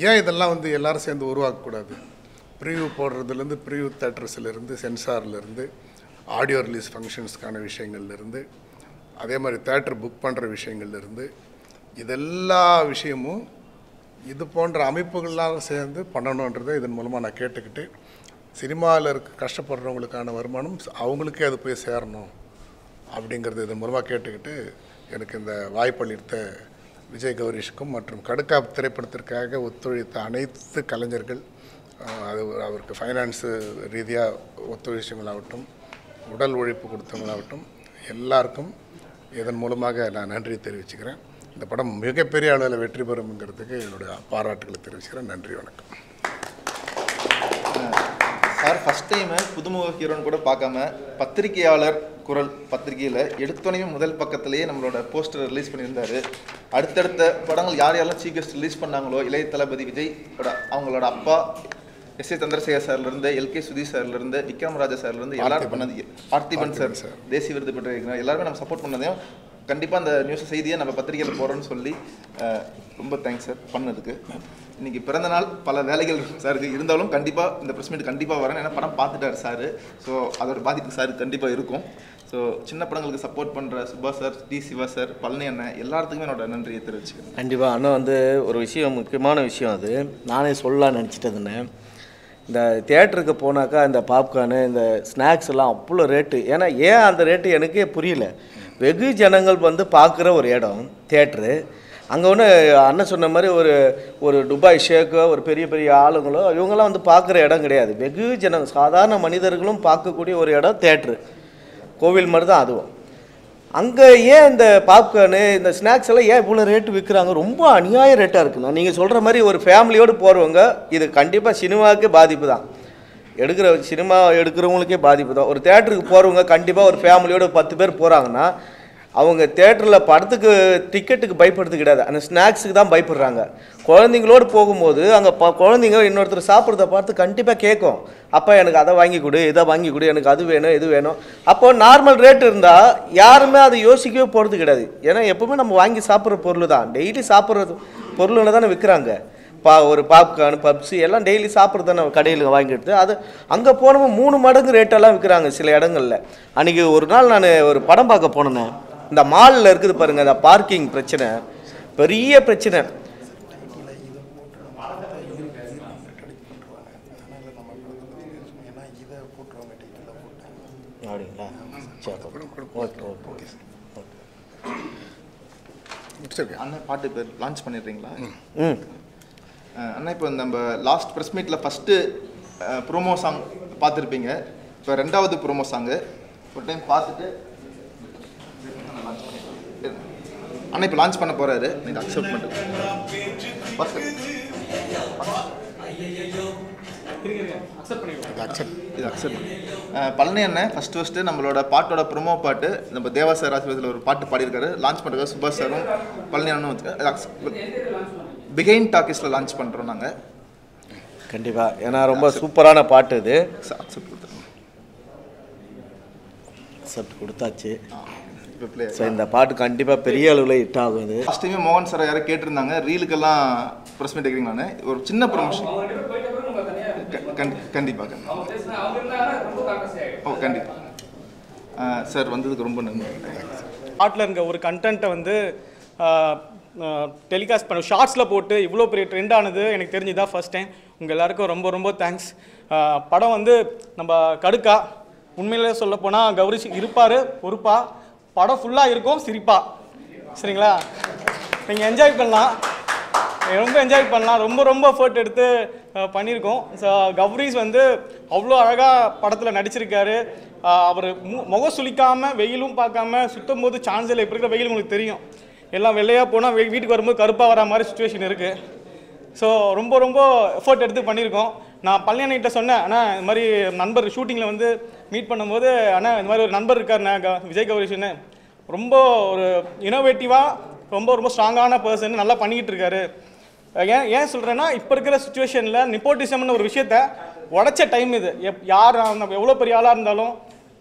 ஏன் இதெல்லாம் வந்து எல்லோரும் சேர்ந்து உருவாக்கக்கூடாது? ப்ரிவியூ போடுறதுலேருந்து, ப்ரிவியூ தேட்டர்ஸ்லேருந்து, சென்சார்லேருந்து, ஆடியோ ரிலீஸ் ஃபங்க்ஷன்ஸ்க்கான விஷயங்கள்லேருந்து, அதே மாதிரி தேட்டர் புக் பண்ணுற விஷயங்கள்லேருந்து, இதெல்லா விஷயமும் இது போன்ற அமைப்புகள்லாம் சேர்ந்து பண்ணணுன்றதை இதன் மூலமாக நான் கேட்டுக்கிட்டு, சினிமாவில் கஷ்டப்படுறவங்களுக்கான வருமானம் அவங்களுக்கே அது போய் சேரணும் அப்படிங்கிறது இதன் மூலமாக கேட்டுக்கிட்டு, எனக்கு இந்த வாய்ப்பளித்த விஜய் கௌரீஷுக்கும் மற்றும் கடுக்காப் திரைப்படத்திற்காக ஒத்துழைத்த அனைத்து கலைஞர்கள், அது அவருக்கு ஃபைனான்ஸு ரீதியாக ஒத்துழைச்சவங்களாகட்டும், உடல் உழைப்பு கொடுத்தவங்களாகட்டும், எல்லாருக்கும் இதன் மூலமாக நான் நன்றி தெரிவிச்சுக்கிறேன். இந்த படம் மிகப்பெரிய அளவில் வெற்றி பெறும்ங்கிறதுக்கு என்னுடைய பாராட்டுகளை தெரிவிச்சுக்கிறேன். நன்றி, வணக்கம். சார் ஃபஸ்ட் டைமு புதுமுக ஹீரோன்னு கூட பார்க்காம பத்திரிகையாளர் குரல் பத்திரிகையில் எடுத்தோனையும் முதல் பக்கத்திலேயே நம்மளோட போஸ்டர் ரிலீஸ் பண்ணியிருந்தார். அடுத்தடுத்த படங்கள் யார் யாரெல்லாம் சீஃப் கெஸ்ட் ரிலீஸ் பண்ணாங்களோ, இளைய தளபதி விஜய் அவங்களோட அப்பா எஸ்.ஏ. சந்திரசேகர் சார்லேருந்து, எல்.கே. சுதீஷ் சார்லேருந்து, விக்ரம் ராஜா சார்லேருந்து எல்லாரும் பண்ணது, பார்த்திபன் சார் தேசிய விருது பெற்று எல்லாருமே நம்ம சப்போர்ட் பண்ணதையும் கண்டிப்பாக அந்த நியூஸ் செய்தியை நம்ம பத்திரிகையில் போகிறோன்னு சொல்லி ரொம்ப தேங்க்ஸ் சார் பண்ணதுக்கு. இன்றைக்கி பிறந்த நாள், பல வேலைகள் சாருக்கு இருந்தாலும் கண்டிப்பாக இந்த ப்ரெஸ் மீட் கண்டிப்பாக வரேன். ஏன்னா படம் பார்த்துட்டார் சார், ஸோ அதோட பாதிப்பு சார் கண்டிப்பாக இருக்கும். ஸோ சின்ன படங்களுக்கு சப்போர்ட் பண்ணுற Subha sir, T Siva sir, Palani அண்ணன் எல்லாத்துக்குமே என்னோட நன்றியை தெரிவிச்சுக்கிறேன். கண்டிப்பாக அண்ணன் வந்து ஒரு விஷயம், முக்கியமான விஷயம் அது நானே சொல்லலாம்னு நினச்சிட்டதுன்னு, இந்த தியேட்டருக்கு போனாக்கா இந்த பாப்கார்னு, இந்த ஸ்நாக்ஸ் எல்லாம் அவ்வளோ ரேட்டு. ஏன்னா ஏன் அந்த ரேட்டு எனக்கே புரியல. வெகு ஜனங்கள் வந்து பார்க்குற ஒரு இடம் தியேட்ரு. அங்கே ஒன்று அண்ணன் சொன்ன மாதிரி ஒரு துபாய் ஷேக்கோ, ஒரு பெரிய பெரிய ஆளுங்களோ, இவங்கெல்லாம் வந்து பார்க்குற இடம் கிடையாது. வெகு ஜனம், சாதாரண மனிதர்களும் பார்க்கக்கூடிய ஒரு இடம் தியேட்ரு. கோவில் மாதிரி தான் அதுவும். அங்கே ஏன் இந்த பாப்கார்னு, இந்த ஸ்நாக்ஸ் எல்லாம் ஏன் இவ்வளோ ரேட்டு விற்கிறாங்க? ரொம்ப அநியாய ரேட்டாக இருக்குண்ணா. நீங்கள் சொல்கிற மாதிரி ஒரு ஃபேமிலியோடு போகிறவங்க, இது கண்டிப்பாக சினிமாவுக்கே பாதிப்பு தான். சினிமா எடுக்கிறவங்களுக்கே பாதிப்பு தான். ஒரு தேட்டருக்கு போகிறவங்க கண்டிப்பாக ஒரு ஃபேமிலியோடு 10 பேர் போகிறாங்கன்னா, அவங்க தேட்டரில் படத்துக்கு டிக்கெட்டுக்கு பயப்படுறது கிடையாது, அந்த ஸ்நாக்ஸுக்கு தான் பயப்படுறாங்க. குழந்தைங்களோடு போகும்போது அங்கே குழந்தைங்க இன்னொருத்தர் சாப்பிட்றத பார்த்து கண்டிப்பாக கேட்கும், அப்பா எனக்கு அதை வாங்கி கொடு, இதை வாங்கி கொடு, எனக்கு அது வேணும், இது வேணும். அப்போது நார்மல் ரேட் இருந்தால் யாருமே அதை யோசிக்கவே போகிறது கிடையாது. ஏன்னா எப்போவுமே நம்ம வாங்கி சாப்பிட்ற பொருள் தான், டெய்லி சாப்பிட்றது பொருளில் தானே விற்கிறாங்க. ஒரு பாப்கார்ன், பப்ஸு எல்லாம் டெய்லி சாப்பிட்றது தானே கடையில் வாங்கிட்டு. அது அங்கே போனவங்க 3 மடங்கு ரேட்டெல்லாம் விற்கிறாங்க சில இடங்களில். அன்றைக்கி ஒரு நாள் நான் ஒரு படம் பார்க்க போனேன். இந்த மாலில் இருக்குது பாருங்கள், அந்த பார்க்கிங் பிரச்சனை பெரிய பிரச்சனை. அப்படிங்களா? சரி, அண்ணன் பாட்டு பேர் லான்ச் பண்ணிடுறீங்களா? அண்ணா, இப்போ நம்ம லாஸ்ட் ப்ரெஸ் மீட்டில் ஃபஸ்ட்டு ப்ரோமோ சாங் பார்த்துருப்பீங்க. இப்போ 2வது ப்ரோமோ சாங்கு ஒரு டைம் பார்த்துட்டு அண்ணா இப்போ லான்ச் பண்ண போகிறாரு. நீங்கள் அக்செப்ட் பண்ணுங்க. இது அக்செப்ட் பழனி அண்ணன் ஃபஸ்ட்டு நம்மளோட பாட்டோட ப்ரோமோ பாட்டு நம்ம தேவா சார் ஆசிரியத்தில் ஒரு பாட்டு பாடியிருக்காரு. லான்ச் பண்ணுறது சுபாஷ் சாரும் பழனி அண்ணனும் பிகைன் டாக்கிஸில் லான்ச் பண்ணுறோம் நாங்கள். கண்டிப்பாக, ஏன்னா ரொம்ப சூப்பரான பாட்டு இது. அக்செப்ட் கொடுத்தாச்சு. ஸோ இந்த பாட்டு கண்டிப்பாக பெரிய அளவில் ஹிட் ஆகும். இது லாஸ்ட் டைமே மோகன் சார் யாரும் கேட்டிருந்தாங்க, ரீலுக்கெல்லாம் ப்ரெஸ் மீட் எடுக்கிறீங்க. நான் ஒரு சின்ன ப்ரொமோஷன் கண்டிப்பாக கண்டிப்பாக சார் வந்ததுக்கு ரொம்ப நன்றி. பாட்டில் இருக்க ஒரு கண்டென்ட்டை வந்து டெலிகாஸ்ட் பண்ண ஷார்ட்ஸில் போட்டு இவ்வளோ பெரிய ட்ரெண்ட் ஆனது எனக்கு தெரிஞ்சுதான் ஃபர்ஸ்ட் டைம். உங்கள் எல்லாருக்கும் ரொம்ப ரொம்ப தேங்க்ஸ். படம் வந்து நம்ம கடுக்கா, உண்மையிலே சொல்ல போனால் கௌரிஷ் இருப்பார் பொறுப்பா, படம் ஃபுல்லாக இருக்கும் சிரிப்பா. சரிங்களா? நீங்கள் என்ஜாய் பண்ணலாம், ரொம்ப என்ஜாய் பண்ணலாம். ரொம்ப ரொம்ப எஃபர்ட் எடுத்து பண்ணியிருக்கோம். கௌரிஷ் வந்து அவ்வளோ அழகாக படத்தில் நடிச்சிருக்காரு. அவர் முகம் சுளிக்காமல், வெயிலும் பார்க்காம சுற்றும் போது சான்ஸ் இல்லை. இப்போ இருக்கிற வெயில் உங்களுக்கு தெரியும், எல்லாம் வெள்ளையாக போனால் வீட்டுக்கு வரும்போது கருப்பாக வர மாதிரி சுச்சுவேஷன் இருக்குது. ஸோ ரொம்ப ரொம்ப எஃபர்ட் எடுத்து பண்ணியிருக்கோம். நான் பழனியன்கிட்ட சொன்னேன், ஆனால் இந்த மாதிரி நண்பர் ஷூட்டிங்கில் வந்து மீட் பண்ணும்போது, ஆனால் இந்த மாதிரி ஒரு நண்பர் இருக்காருண்ணே விஜய் கௌரிஷ்னு, ரொம்ப ஒரு இனோவேட்டிவாக ரொம்ப ரொம்ப ஸ்ட்ராங்கான பர்சன், நல்லா பண்ணிக்கிட்டு இருக்காரு. ஏன் சொல்கிறேன்னா, இப்போ இருக்கிற சுச்சுவேஷனில் நிப்போட்டிசம்னு ஒரு விஷயத்த உடைச்ச டைம் இது. யார் எவ்வளோ பெரிய ஆளாக இருந்தாலும்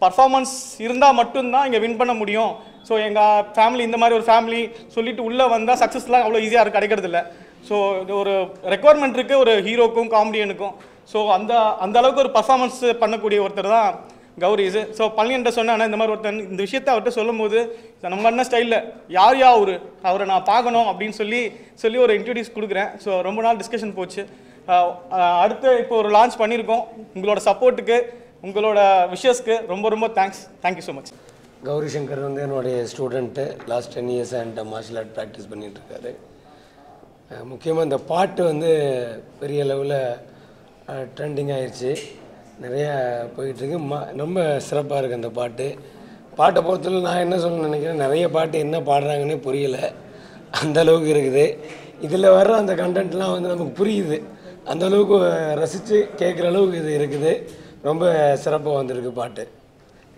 பர்ஃபார்மன்ஸ் இருந்தால் மட்டும்தான் இங்கே வின் பண்ண முடியும். ஸோ எங்கள் ஃபேமிலி இந்த மாதிரி ஒரு ஃபேமிலி சொல்லிட்டு உள்ளே வந்தால் சக்ஸஸ்லாம் அவ்வளோ ஈஸியாக கிடைக்கிறதில்ல. ஸோ இது ஒரு ரெக்குவயர்மெண்ட் இருக்குது ஒரு ஹீரோக்கும் காமெடியனுக்கும். ஸோ அந்த அளவுக்கு ஒரு பர்ஃபார்மன்ஸ் பண்ணக்கூடிய ஒருத்தர் தான் கௌரிஸ். ஸோ பழனியன்ட்ட சொன்னேன் இந்த மாதிரி ஒருத்தர் இந்த விஷயத்தை அவர்கிட்ட சொல்லும் போது நம்ம என்ன ஸ்டைலில் யார் அவரை நான் பார்க்கணும் அப்படின்னு சொல்லி ஒரு இன்ட்ரடியூஸ் கொடுக்குறேன். ஸோ ரொம்ப நாள் டிஸ்கஷன் போச்சு. அடுத்து இப்போ ஒரு லான்ச் பண்ணியிருக்கோம். உங்களோட சப்போர்ட்டுக்கு உங்களோட விஷஸ்க்கு ரொம்ப ரொம்ப thank you so much. Gowri Shankar வந்து என்னுடைய ஸ்டூடெண்ட்டு. லாஸ்ட் 10 இயர்ஸ் என்கிட்ட மார்ஷல் ஆர்ட் ப்ராக்டிஸ் பண்ணிகிட்ருக்காரு. முக்கியமாக இந்த பாட்டு வந்து பெரிய அளவில் ட்ரெண்டிங் ஆயிடுச்சு, நிறையா போயிட்டுருக்கு. ரொம்ப சிறப்பாக இருக்குது அந்த பாட்டை பொறுத்தவரை நான் என்ன சொல்ல நினைக்கிறேன், நிறைய பாட்டு என்ன பாடுறாங்கன்னே புரியலை, அந்தளவுக்கு இருக்குது. இதில் வர்ற அந்த கண்டென்ட்லாம் வந்து நமக்கு புரியுது, அந்தளவுக்கு ரசித்து கேட்குற அளவுக்கு இது இருக்குது. ரொம்ப சிறப்பாக வந்திருக்கு பாட்டு.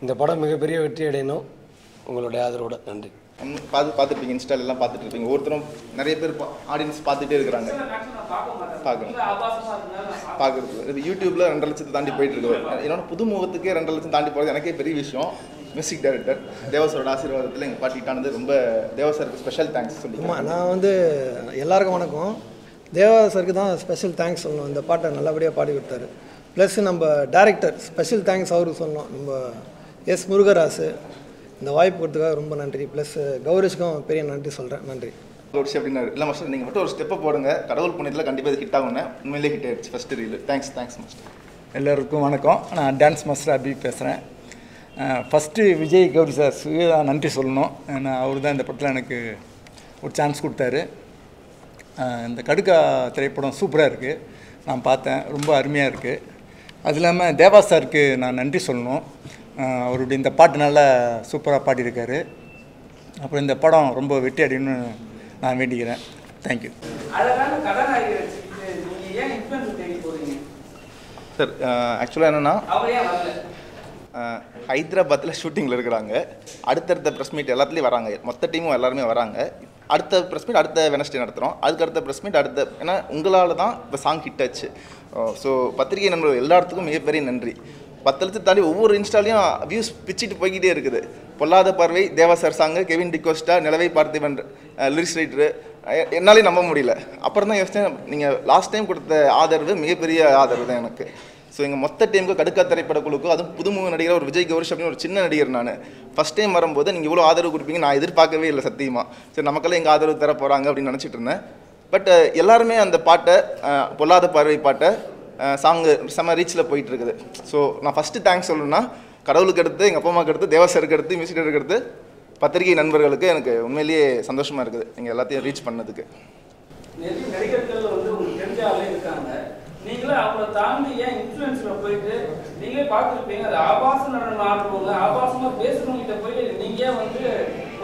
இந்த படம் மிகப்பெரிய வெற்றி அடையணும். உங்களுடைய ஆதரவோட நன்றி. பார்த்துருப்பீங்க, இன்ஸ்டாலெல்லாம் பார்த்துட்டு இருப்பீங்க. ஒருத்தரும் நிறைய பேர் ஆடியன்ஸ் பார்த்துட்டே இருக்கிறாங்க. பார்க்குறது இது யூடியூப்பில் 2.5 லட்சத்தை தாண்டி போயிட்டு இருக்கு. என்னோட புது முகத்துக்கே 2.5 லட்சம் தாண்டி போகிறது எனக்கே பெரிய விஷயம். மியூசிக் டைரக்டர் தேவசரோட ஆசீர்வாதத்தில் எங்கள் பாட்டிட்டானது ரொம்ப தேவசருக்கு ஸ்பெஷல் தேங்க்ஸ் சொல்லிக்கிறேன். நான் வந்து எல்லாருக்கும் வணக்கம். தேவசருக்கு தான் ஸ்பெஷல் தேங்க்ஸ் சொல்லணும். இந்த பாட்டை நல்லபடியாக பாடி கொடுத்தாரு. ப்ளஸ் நம்ம டைரக்டர் ஸ்பெஷல் தேங்க்ஸ் அவருக்கு சொல்லணும். நம்ம எஸ் முருகராசு இந்த வாய்ப்பு கொடுத்ததுக்காக ரொம்ப நன்றி. ப்ளஸ் கௌரிஷ்க்கும் பெரிய நன்றி சொல்கிறேன். நன்றி. ஒரு விஷயம் அப்படின்னா இல்லை மாஸ்டர், நீங்கள் மட்டும் ஒரு ஸ்டெப்பை போடுங்க, கடவுள் புண்ணியத்தில் கண்டிப்பாக இது ஹிட் ஆகுங்க. உண்மையிலே ஹிட் ஆகிடுச்சு ஃபஸ்ட்டு ரீல். Thanks master. எல்லோருக்கும் வணக்கம். நான் டான்ஸ் மாஸ்டர் அபி பேசுகிறேன். ஃபஸ்ட்டு விஜய் கௌரி சார் நன்றி சொல்லணும். ஏன்னா அவர் தான் இந்த படத்தில் எனக்கு ஒரு சான்ஸ் கொடுத்தாரு. இந்த கடுக்கா திரைப்படம் சூப்பராக இருக்குது, நான் பார்த்தேன், ரொம்ப அருமையாக இருக்குது. அது இல்லாமல் தேவா சாருக்கு நான் நன்றி சொல்லணும். அவருடைய இந்த பாட்டு நல்லா சூப்பராக பாடியிருக்காரு. அப்புறம் இந்த படம் ரொம்ப வெற்றி அடையணும்னு நான் வேண்டிக்கிறேன். Thank you sir. ஆக்சுவலாக என்னென்னா ஹைதராபாத்தில் ஷூட்டிங்கில் இருக்கிறாங்க. அடுத்தடுத்த ப்ரெஸ் மீட் எல்லாத்துலேயும் வராங்க, மொத்த டீமும் எல்லாருமே வராங்க. அடுத்த ப்ரெஸ் மீட் அடுத்த வெனஸ்டே நடத்துகிறோம். அதுக்கடுத்த ப்ரெஸ் மீட் அடுத்த, ஏன்னா உங்களால் தான் இப்போ சாங் ஹிட் ஆச்சு. ஸோ பத்திரிகை நண்பர்கள் எல்லாத்துக்கும் மிகப்பெரிய நன்றி. 10 லட்சம் தாண்டி ஒவ்வொரு இன்ஸ்டாலையும் வியூஸ் பிச்சுட்டு போய்கிட்டே இருக்குது. பொல்லாத பார்வை தேவா சார் சாங்கு, கெவின் டிகோஸ்டா, நிலவை பார்த்திபன் லிரிக்ஸ் ரைட்டரு, என்னாலே நம்ப முடியல. அப்புறம் தான் யோசிச்சேன், நீங்கள் லாஸ்ட் டைம் கொடுத்த ஆதரவு மிகப்பெரிய ஆதரவு தான் எனக்கு. ஸோ எங்கள் மொத்த டைமுக்கு கடுக்கா திரைப்பட குழுக்கும், அதுவும் புதுமுக நடிகர் ஒரு விஜய் கௌரிஷ் அப்படின்னு ஒரு சின்ன நடிகர் நான் ஃபஸ்ட் டைம் வரும்போது நீங்கள் இவ்வளோ ஆதரவு கொடுப்பீங்க நான் எதிர்பார்க்கவே இல்லை சத்தியமாக. சரி நமக்கெல்லாம் எங்கள் ஆதரவு தர போகிறாங்க அப்படின்னு நினச்சிட்டு இருந்தேன். பட் எல்லாருமே அந்த பாட்டை, பொல்லாத பார்வை பாட்டை சாங்கு செம்ம ரீச்சில் போயிட்டு இருக்குது. ஸோ நான் ஃபஸ்ட்டு தேங்க்ஸ் சொல்லணும்னா கடவுளுக்கு அடுத்து, எங்கள் அப்பா அம்மாவுக்கு அடுத்து, தேவசருக்கு அடுத்து, மியூசிக் டைரக்டருக்கு அடுத்து பத்திரிகை நண்பர்களுக்கு எனக்கு உண்மையிலேயே சந்தோஷமாக இருக்குது நீங்கள் எல்லாத்தையும் ரீச் பண்ணதுக்கு. நிறைய நடிகர்கள் வந்து உங்களுக்கு தெரிஞ்சாலே இருக்காங்க, நீங்களே அவங்கள தாண்டி ஏன் இன்ஃப்ளூயன்ஸில் போயிட்டு நீங்களே பார்த்துருப்பீங்க, அது ஆபாச நடனம் ஆடுறவங்க, ஆபாசமாக பேசுகிறவங்ககிட்ட போய் நீங்கள் வந்து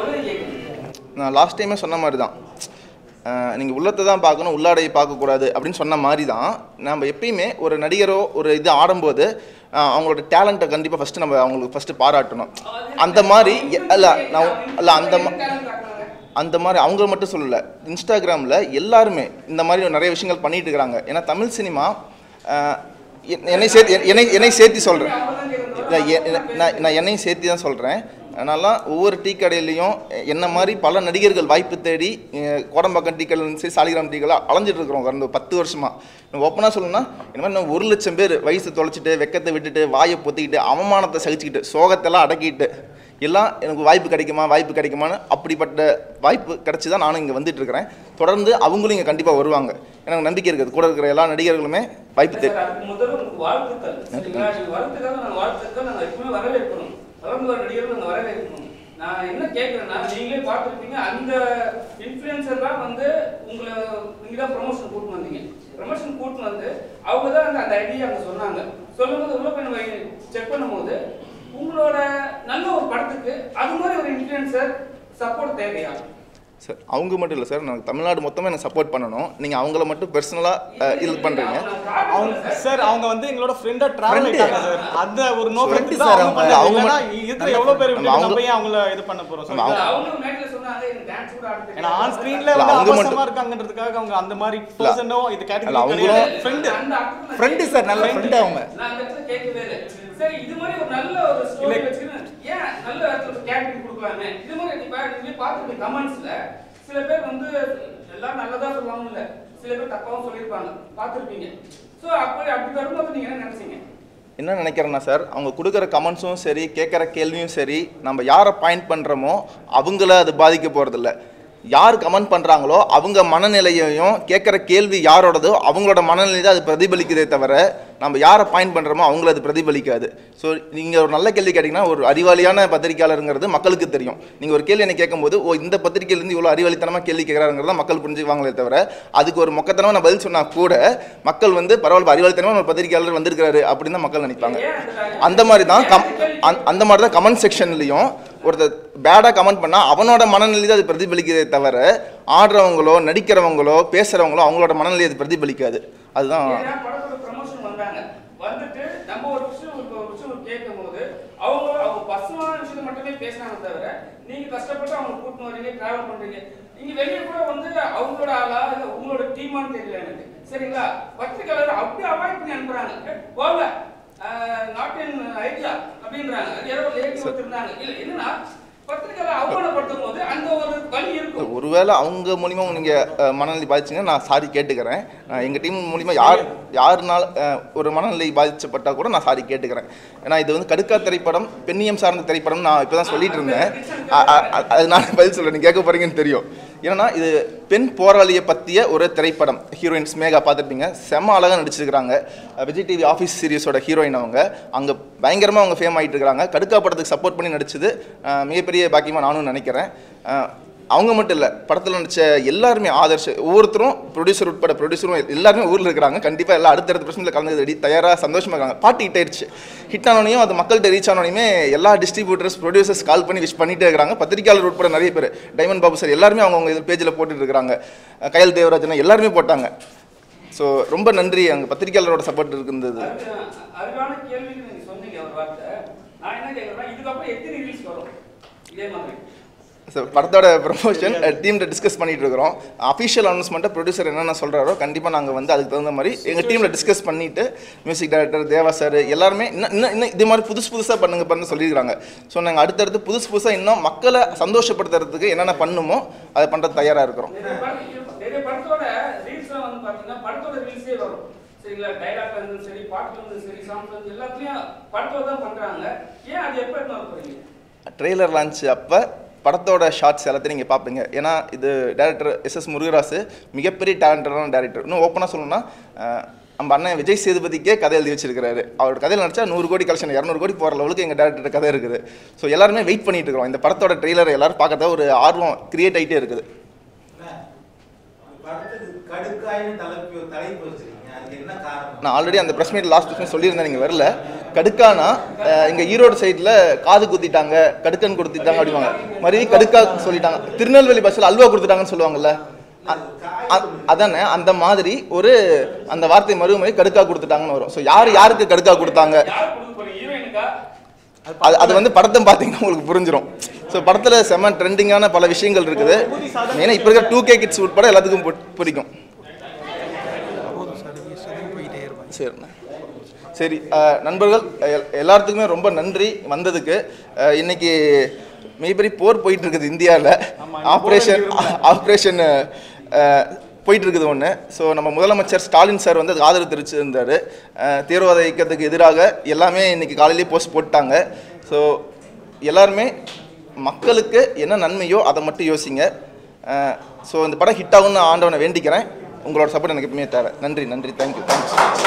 உதவி கேட்குறீங்க. நான் லாஸ்ட் டைமே சொன்ன மாதிரி தான், நீங்கள் உள்ளத்தை தான் பார்க்கணும், உள்ளாடையை பார்க்கக்கூடாது அப்படின்னு சொன்ன மாதிரி தான். நம்ம எப்பயுமே ஒரு நடிகரோ ஒரு இது ஆடும்போது அவங்களோட டேலண்ட்டை கண்டிப்பாக ஃபஸ்ட்டு நம்ம அவங்களுக்கு ஃபஸ்ட்டு பாராட்டணும். அந்த மாதிரி அந்த மாதிரி அவங்க மட்டும் சொல்லலை, இன்ஸ்டாகிராமில் எல்லாருமே இந்த மாதிரி நிறைய விஷயங்கள் பண்ணிட்டு இருக்கிறாங்க. ஏன்னா தமிழ் சினிமா என்னை சேர்த்து சொல்கிறேன், நான் என்னையும் சேர்த்து தான் சொல்கிறேன். அதனால ஒவ்வொரு டீ கடையிலையும் என்ன மாதிரி பல நடிகர்கள் வாய்ப்பு தேடி கோடம்பாக்கம் டீ கடையில் சரி, சாலிகிராம் டீ கடையில் அலைஞ்சிட்டு இருக்கிறோம் கடந்த 10 வருஷமாக. ஓப்பனாக சொல்லணும்னா இந்த மாதிரி நம்ம 1 லட்சம் பேர் வயசு தொலைச்சிட்டு, வெக்கத்தை விட்டுட்டு, வாயை பொத்திக்கிட்டு, அவமானத்தை சகிச்சுக்கிட்டு, சோகத்தெல்லாம் அடக்கிட்டு எல்லாம் எனக்கு வாய்ப்பு கிடைக்குமான்னு அப்படிப்பட்ட வாய்ப்பு கிடச்சி தான் நானும் இங்கே வந்துட்டு இருக்கிறேன். தொடர்ந்து அவங்களும் இங்கே கண்டிப்பாக வருவாங்க, எனக்கு நம்பிக்கை இருக்குது. கூட இருக்கிற எல்லா நடிகர்களுமே வாய்ப்பு தேவை. நான் என்ன கேட்குறேன்னா, நீங்களே பார்த்துருப்பீங்க, அந்த இன்ஃப்ளூயன்சர்லாம் வந்து உங்களை நீங்கள் தான் ப்ரொமோஷன் கூட்டு வந்தீங்க. ப்ரொமோஷன் கூட்டு வந்து அவங்க தான் அந்த ஐடியா அங்கே சொன்னாங்க. சொல்லும்போது உள்ள போய் நம்ம செக் பண்ணும்போது உங்களோட நல்ல ஒரு படத்துக்கு அது மாதிரி ஒரு இன்ஃப்ளூயன்சர் சப்போர்ட் தேவையா சார்? அவங்க மட்டும் இல்லை சார், நான் தமிழ்நாடு மொத்தமாக எனக்கு சப்போர்ட் பண்ணணும். நீங்கள் அவங்கள மட்டும் பர்சனலாக இது பண்ணுறீங்க. அவங்க சார் அவங்க வந்து எங்களோட ஃப்ரெண்டாக ட்ராவல் ஆகிட்டாங்க சார். அந்த ஒரு நோ ஃப்ரெண்ட் சார். அவங்க இருக்கிற எவ்வளோ பேர் நம்ம ஏன் அவங்கள இது பண்ண போகிறோம்? ஏன்னா ஆன் ஸ்க்ரீனில் வந்து அவசரமாக இருக்காங்கன்றதுக்காக அவங்க அந்த மாதிரி பர்சனோ இது கேட்டகரி ஃப்ரெண்டு சார், நல்ல ஃப்ரெண்டு அவங்க. சரி இது மாதிரி ஒரு நல்ல ஒரு ஸ்டோரி வச்சுக்கிட்டு ஏன் நல்ல இடத்துல கேரக்டர் கொடுக்கலாமே இது மாதிரி நீங்க பார்த்துருக்க கமெண்ட்ஸ்ல சில பேர் வந்து எல்லாம் நல்லதா சொல்லுவாங்க இல்ல சில பேர் தப்பாவும் சொல்லியிருப்பாங்க பார்த்துருப்பீங்க ஸோ அப்படி வரும்போது நீங்க என்ன நினைச்சீங்க? என்ன நினைக்கிறேன்னா சார், அவங்க கொடுக்குற கமெண்ட்ஸும் சரி, கேட்குற கேள்வியும் சரி, நம்ம யாரை பாயிண்ட் பண்ணுறோமோ அவங்கள அது பாதிக்க போகிறதில்ல. யார் கமெண்ட் பண்ணுறாங்களோ அவங்க மனநிலையையும் கேட்குற கேள்வி யாரோடதோ அவங்களோட மனநிலை தான் அது பிரதிபலிக்குதே தவிர நம்ம யாரை பாயிண்ட் பண்ணுறோமோ அவங்கள அது பிரதிபலிக்காது. ஸோ நீங்கள் ஒரு நல்ல கேள்வி கேட்டிங்கன்னா, ஒரு அறிவாளியான பத்திரிகையாளருங்கிறது மக்களுக்கு தெரியும். நீங்கள் ஒரு கேள்வி என்ன கேட்கும்போது இந்த பத்திரிகையிலேருந்து இவ்வளோ அறிவாளித்தனமாக கேள்வி கேட்குறாங்கிறத மக்கள் புரிஞ்சுக்குவாங்களே தவிர அதுக்கு ஒரு மொக்கத்தனமாக நான் பதில் சொன்னால் கூட மக்கள் வந்து பரவாயில்ல அறிவாளித்தனமாக ஒரு பத்திரிகையாளர் வந்திருக்கிறாரு அப்படின்னு தான் மக்கள் நினைப்பாங்க. அந்த மாதிரி தான் கமெண்ட் செக்ஷன்லையும் ஒருத்தர் பேடாக கமெண்ட் பண்ணால் அவனோட மனநிலை தான் அது பிரதிபலிக்கிறதே தவிர ஆடுறவங்களோ நடிக்கிறவங்களோ பேசுகிறவங்களோ அவங்களோட மனநிலை அது பிரதிபலிக்காது. அதுதான் வந்துட்டு நம்ம ஒரு விஷயம் கேட்கும்போது அவங்க பர்சனலான விஷயத்தை மட்டுமே பேசினாங்க தவிர நீங்க கஷ்டப்பட்டு அவங்க கூட்டின்னு வரீங்க, டிராவல் பண்றீங்க. நீங்க வெளியே கூட வந்து அவங்களோட ஆளா இல்ல உங்களோட டீமான்னு தெரியல எனக்கு. சரிங்களா? பத்திரிகையாளர் அப்படி அவாய்ட் பண்ணி அனுப்புறாங்க. போல நாட் இன் ஐடியா அப்படின்றாங்க. அது யாரோ லேடி வச்சிருந்தாங்க. இல்ல என்னன்னா பத்திரிகையாளர் அவமானப்படுத்தும் போது அந்த ஒரு வலி இருக்கும். ஒருவேளை அவங்க மூலிமா நீங்கள் மனநிலை பாதிச்சிங்கன்னா நான் சாரி கேட்டுக்கிறேன். எங்கள் டீம் மூலிமா யாருனால ஒரு மனநிலை பாதிக்கப்பட்டால் கூட நான் சாரி கேட்டுக்கிறேன். ஏன்னா இது வந்து கடுக்கா திரைப்படம் பெண்ணியம் சார்ந்த திரைப்படம் நான் இப்போ தான் சொல்லிட்டு இருந்தேன். அது நான் பதில் சொல்கிறேன், நீங்கள் கேட்க போகிறீங்கன்னு தெரியும். ஏன்னா இது பெண் போராளியை பற்றிய ஒரு திரைப்படம். ஹீரோயின் ஸ்மேகா பார்த்துருப்பீங்க, செம்ம அழகாக நடிச்சிருக்கிறாங்க. விஜய் டிவி ஆஃபீஸ் சீரிஸோட ஹீரோயின் அவங்க அங்கே பயங்கரமாக அவங்க ஃபேம் ஆகிட்டு இருக்கிறாங்க. கடுக்கா படத்துக்கு சப்போர்ட் பண்ணி நடிச்சது மிகப்பெரிய பாக்கியமாக நானும் நினைக்கிறேன். அவங்க மட்டும் இல்லை, படத்தில் நடித்த எல்லாருமே ஆதர்ஷ் ஒவ்வொருத்தரும் ப்ரொடியூசர் உட்பட ப்ரொடியூசரும் எல்லாருமே ஊரில் இருக்கிறாங்க. கண்டிப்பாக எல்லாம் அடுத்தடுத்த பிரச்சனையில் கலந்து தயாராக சந்தோஷமாக இருக்காங்க. பாட்டு ஹிட் ஆயிடுச்சு. ஹிட் ஆனோனையும் அது மக்கள்கிட்ட ரீச் ஆனோனையுமே எல்லா டிஸ்ட்ரிபியூட்டர்ஸ் ப்ரொடியூசர்ஸ் கால் பண்ணி விஷ் பண்ணிகிட்டே இருக்கிறாங்க. பத்திரிகையாளர் உட்பட நிறைய பேர், டைமண்ட் பாபு சார் எல்லாருமே அவங்க இதில் பேஜில் போட்டுட்டு இருக்கிறாங்க. கயல் தேவராஜன் எல்லாருமே போட்டாங்க. ஸோ ரொம்ப நன்றி, அங்கே பத்திரிகையாளரோட சப்போர்ட் இருந்தது. அறிவான கேள்வி நீங்க சொன்னீங்க ஒரு வார்த்தை. நான் என்ன கேட்குறேன்னா இதுக்கப்புறம் எத்தனை ரிலீஸ் வரும் இதே மாதிரி? ஸோ படத்தோட ப்ரொமோஷன் டீம்கிட்ட டிஸ்கஸ் பண்ணிட்டு இருக்கிறோம். அஃபிஷியல் அனௌன்ஸ்மெண்ட்டை ப்ரொடியூசர் என்னென்ன சொல்கிறாரோ கண்டிப்பாக நாங்கள் வந்து அதுக்கு தகுந்த மாதிரி எங்கள் டீமில் டிஸ்கஸ் பண்ணிவிட்டு மியூசிக் டைரக்டர் தேவா சார் எல்லாருமே இன்னும் இது மாதிரி புதுசாக பண்ணுங்க சொல்லியிருக்காங்க. ஸோ நாங்கள் அடுத்தடுத்து புதுசாக இன்னும் மக்களை சந்தோஷப்படுத்துறதுக்கு என்னென்ன பண்ணுமோ அதை பண்ணுறது தயாராக இருக்கிறோம். படத்தோட ரீல்ஸ்லாம் வந்து பார்த்தீங்கன்னா படத்தோட ரீல்ஸே வரும். சரிங்களா? டைலாக்ல இருந்து சரி, பாட்டுல இருந்து சரி, சாங்ஸ்ல இருந்து எல்லாத்தையும் படத்தோட தான் பண்ணுறாங்க. ஏன் அது எப்போ போகிறீங்க? ட்ரெய்லர் லான்ச் அப்போ படத்தோட ஷார்ட்ஸ் எல்லாத்தையும் நீங்கள் பார்ப்பீங்க. ஏன்னா இது டேரக்டர் எஸ் முருகராசு மிகப்பெரிய டேலண்டடான டேரக்டர். இன்னும் ஓப்பனாக சொல்லணும்னா நம்ம அண்ணன் விஜய் சேதுபதிக்கே கதை எழுதி வச்சிருக்காரு. அவரோட கதையில் நடிச்சா 100 கோடி கலெக்ஷன் 200 கோடி போகிற லெவலுக்கு எங்கள் டேரக்டர் கதை இருக்குது. ஸோ எல்லாருமே வெயிட் பண்ணிட்டு இருக்கிறோம். இந்த படத்தோட ட்ரெய்லர் எல்லாரும் பார்க்கறத ஒரு ஆர்வம் கிரியேட் ஆகிட்டே இருக்குது. நான் ஆல்ரெடி அந்த ப்ரெஸ் மீட் லாஸ்ட் ப்ரெஸ் சொல்லியிருந்தேன், நீங்கள் வரல. கடுக்கானா இங்கே ஈரோடு சைடில் காது குத்திட்டாங்க, கடுக்கன் கொடுத்துட்டாங்க அப்படிவாங்க. மறுபடி கடுக்கா சொல்லிட்டாங்க. திருநெல்வேலி பஸ்ஸில் அல்வா கொடுத்துட்டாங்கன்னு சொல்லுவாங்கல்ல, அதானே அந்த மாதிரி ஒரு அந்த வார்த்தை மறுமுறை கடுக்கா கொடுத்துட்டாங்கன்னு வரும். ஸோ யாருக்கு கடுக்கா கொடுத்தாங்க அது வந்து படத்தை பார்த்தீங்கன்னா உங்களுக்கு புரிஞ்சிடும். ஸோ படத்தில் செம்ம ட்ரெண்டிங்கான பல விஷயங்கள் இருக்குது. ஏன்னா இப்போ இருக்கிற 2K கிட்ஸ் உட்பட எல்லாத்துக்கும் பிடிக்கும். சரிண்ணா, சரி நண்பர்கள் எல்லாத்துக்குமே ரொம்ப நன்றி வந்ததுக்கு. இன்னைக்கு மிகப்பெரிய போர் போயிட்டு இருக்குது இந்தியாவில். ஆப்ரேஷன் போயிட்டு இருக்குது ஒன்று. ஸோ நம்ம முதலமைச்சர் ஸ்டாலின் சார் வந்து அதுக்கு ஆதரவு தெரிவிச்சிருந்தார். தீவிரவாத இயக்கத்துக்கு எதிராக எல்லாமே இன்னைக்கு காலையிலேயே போஸ்ட் போட்டாங்க. ஸோ எல்லாருமே மக்களுக்கு என்ன நன்மையோ அதை மட்டும் யோசிங்க. ஸோ இந்த படம் ஹிட் ஆகும்னு ஆண்டவனை வேண்டிக்கிறேன். உங்களோட சப்போர்ட் எனக்கு எப்பவுமே தேவை. நன்றி, தேங்க்யூ.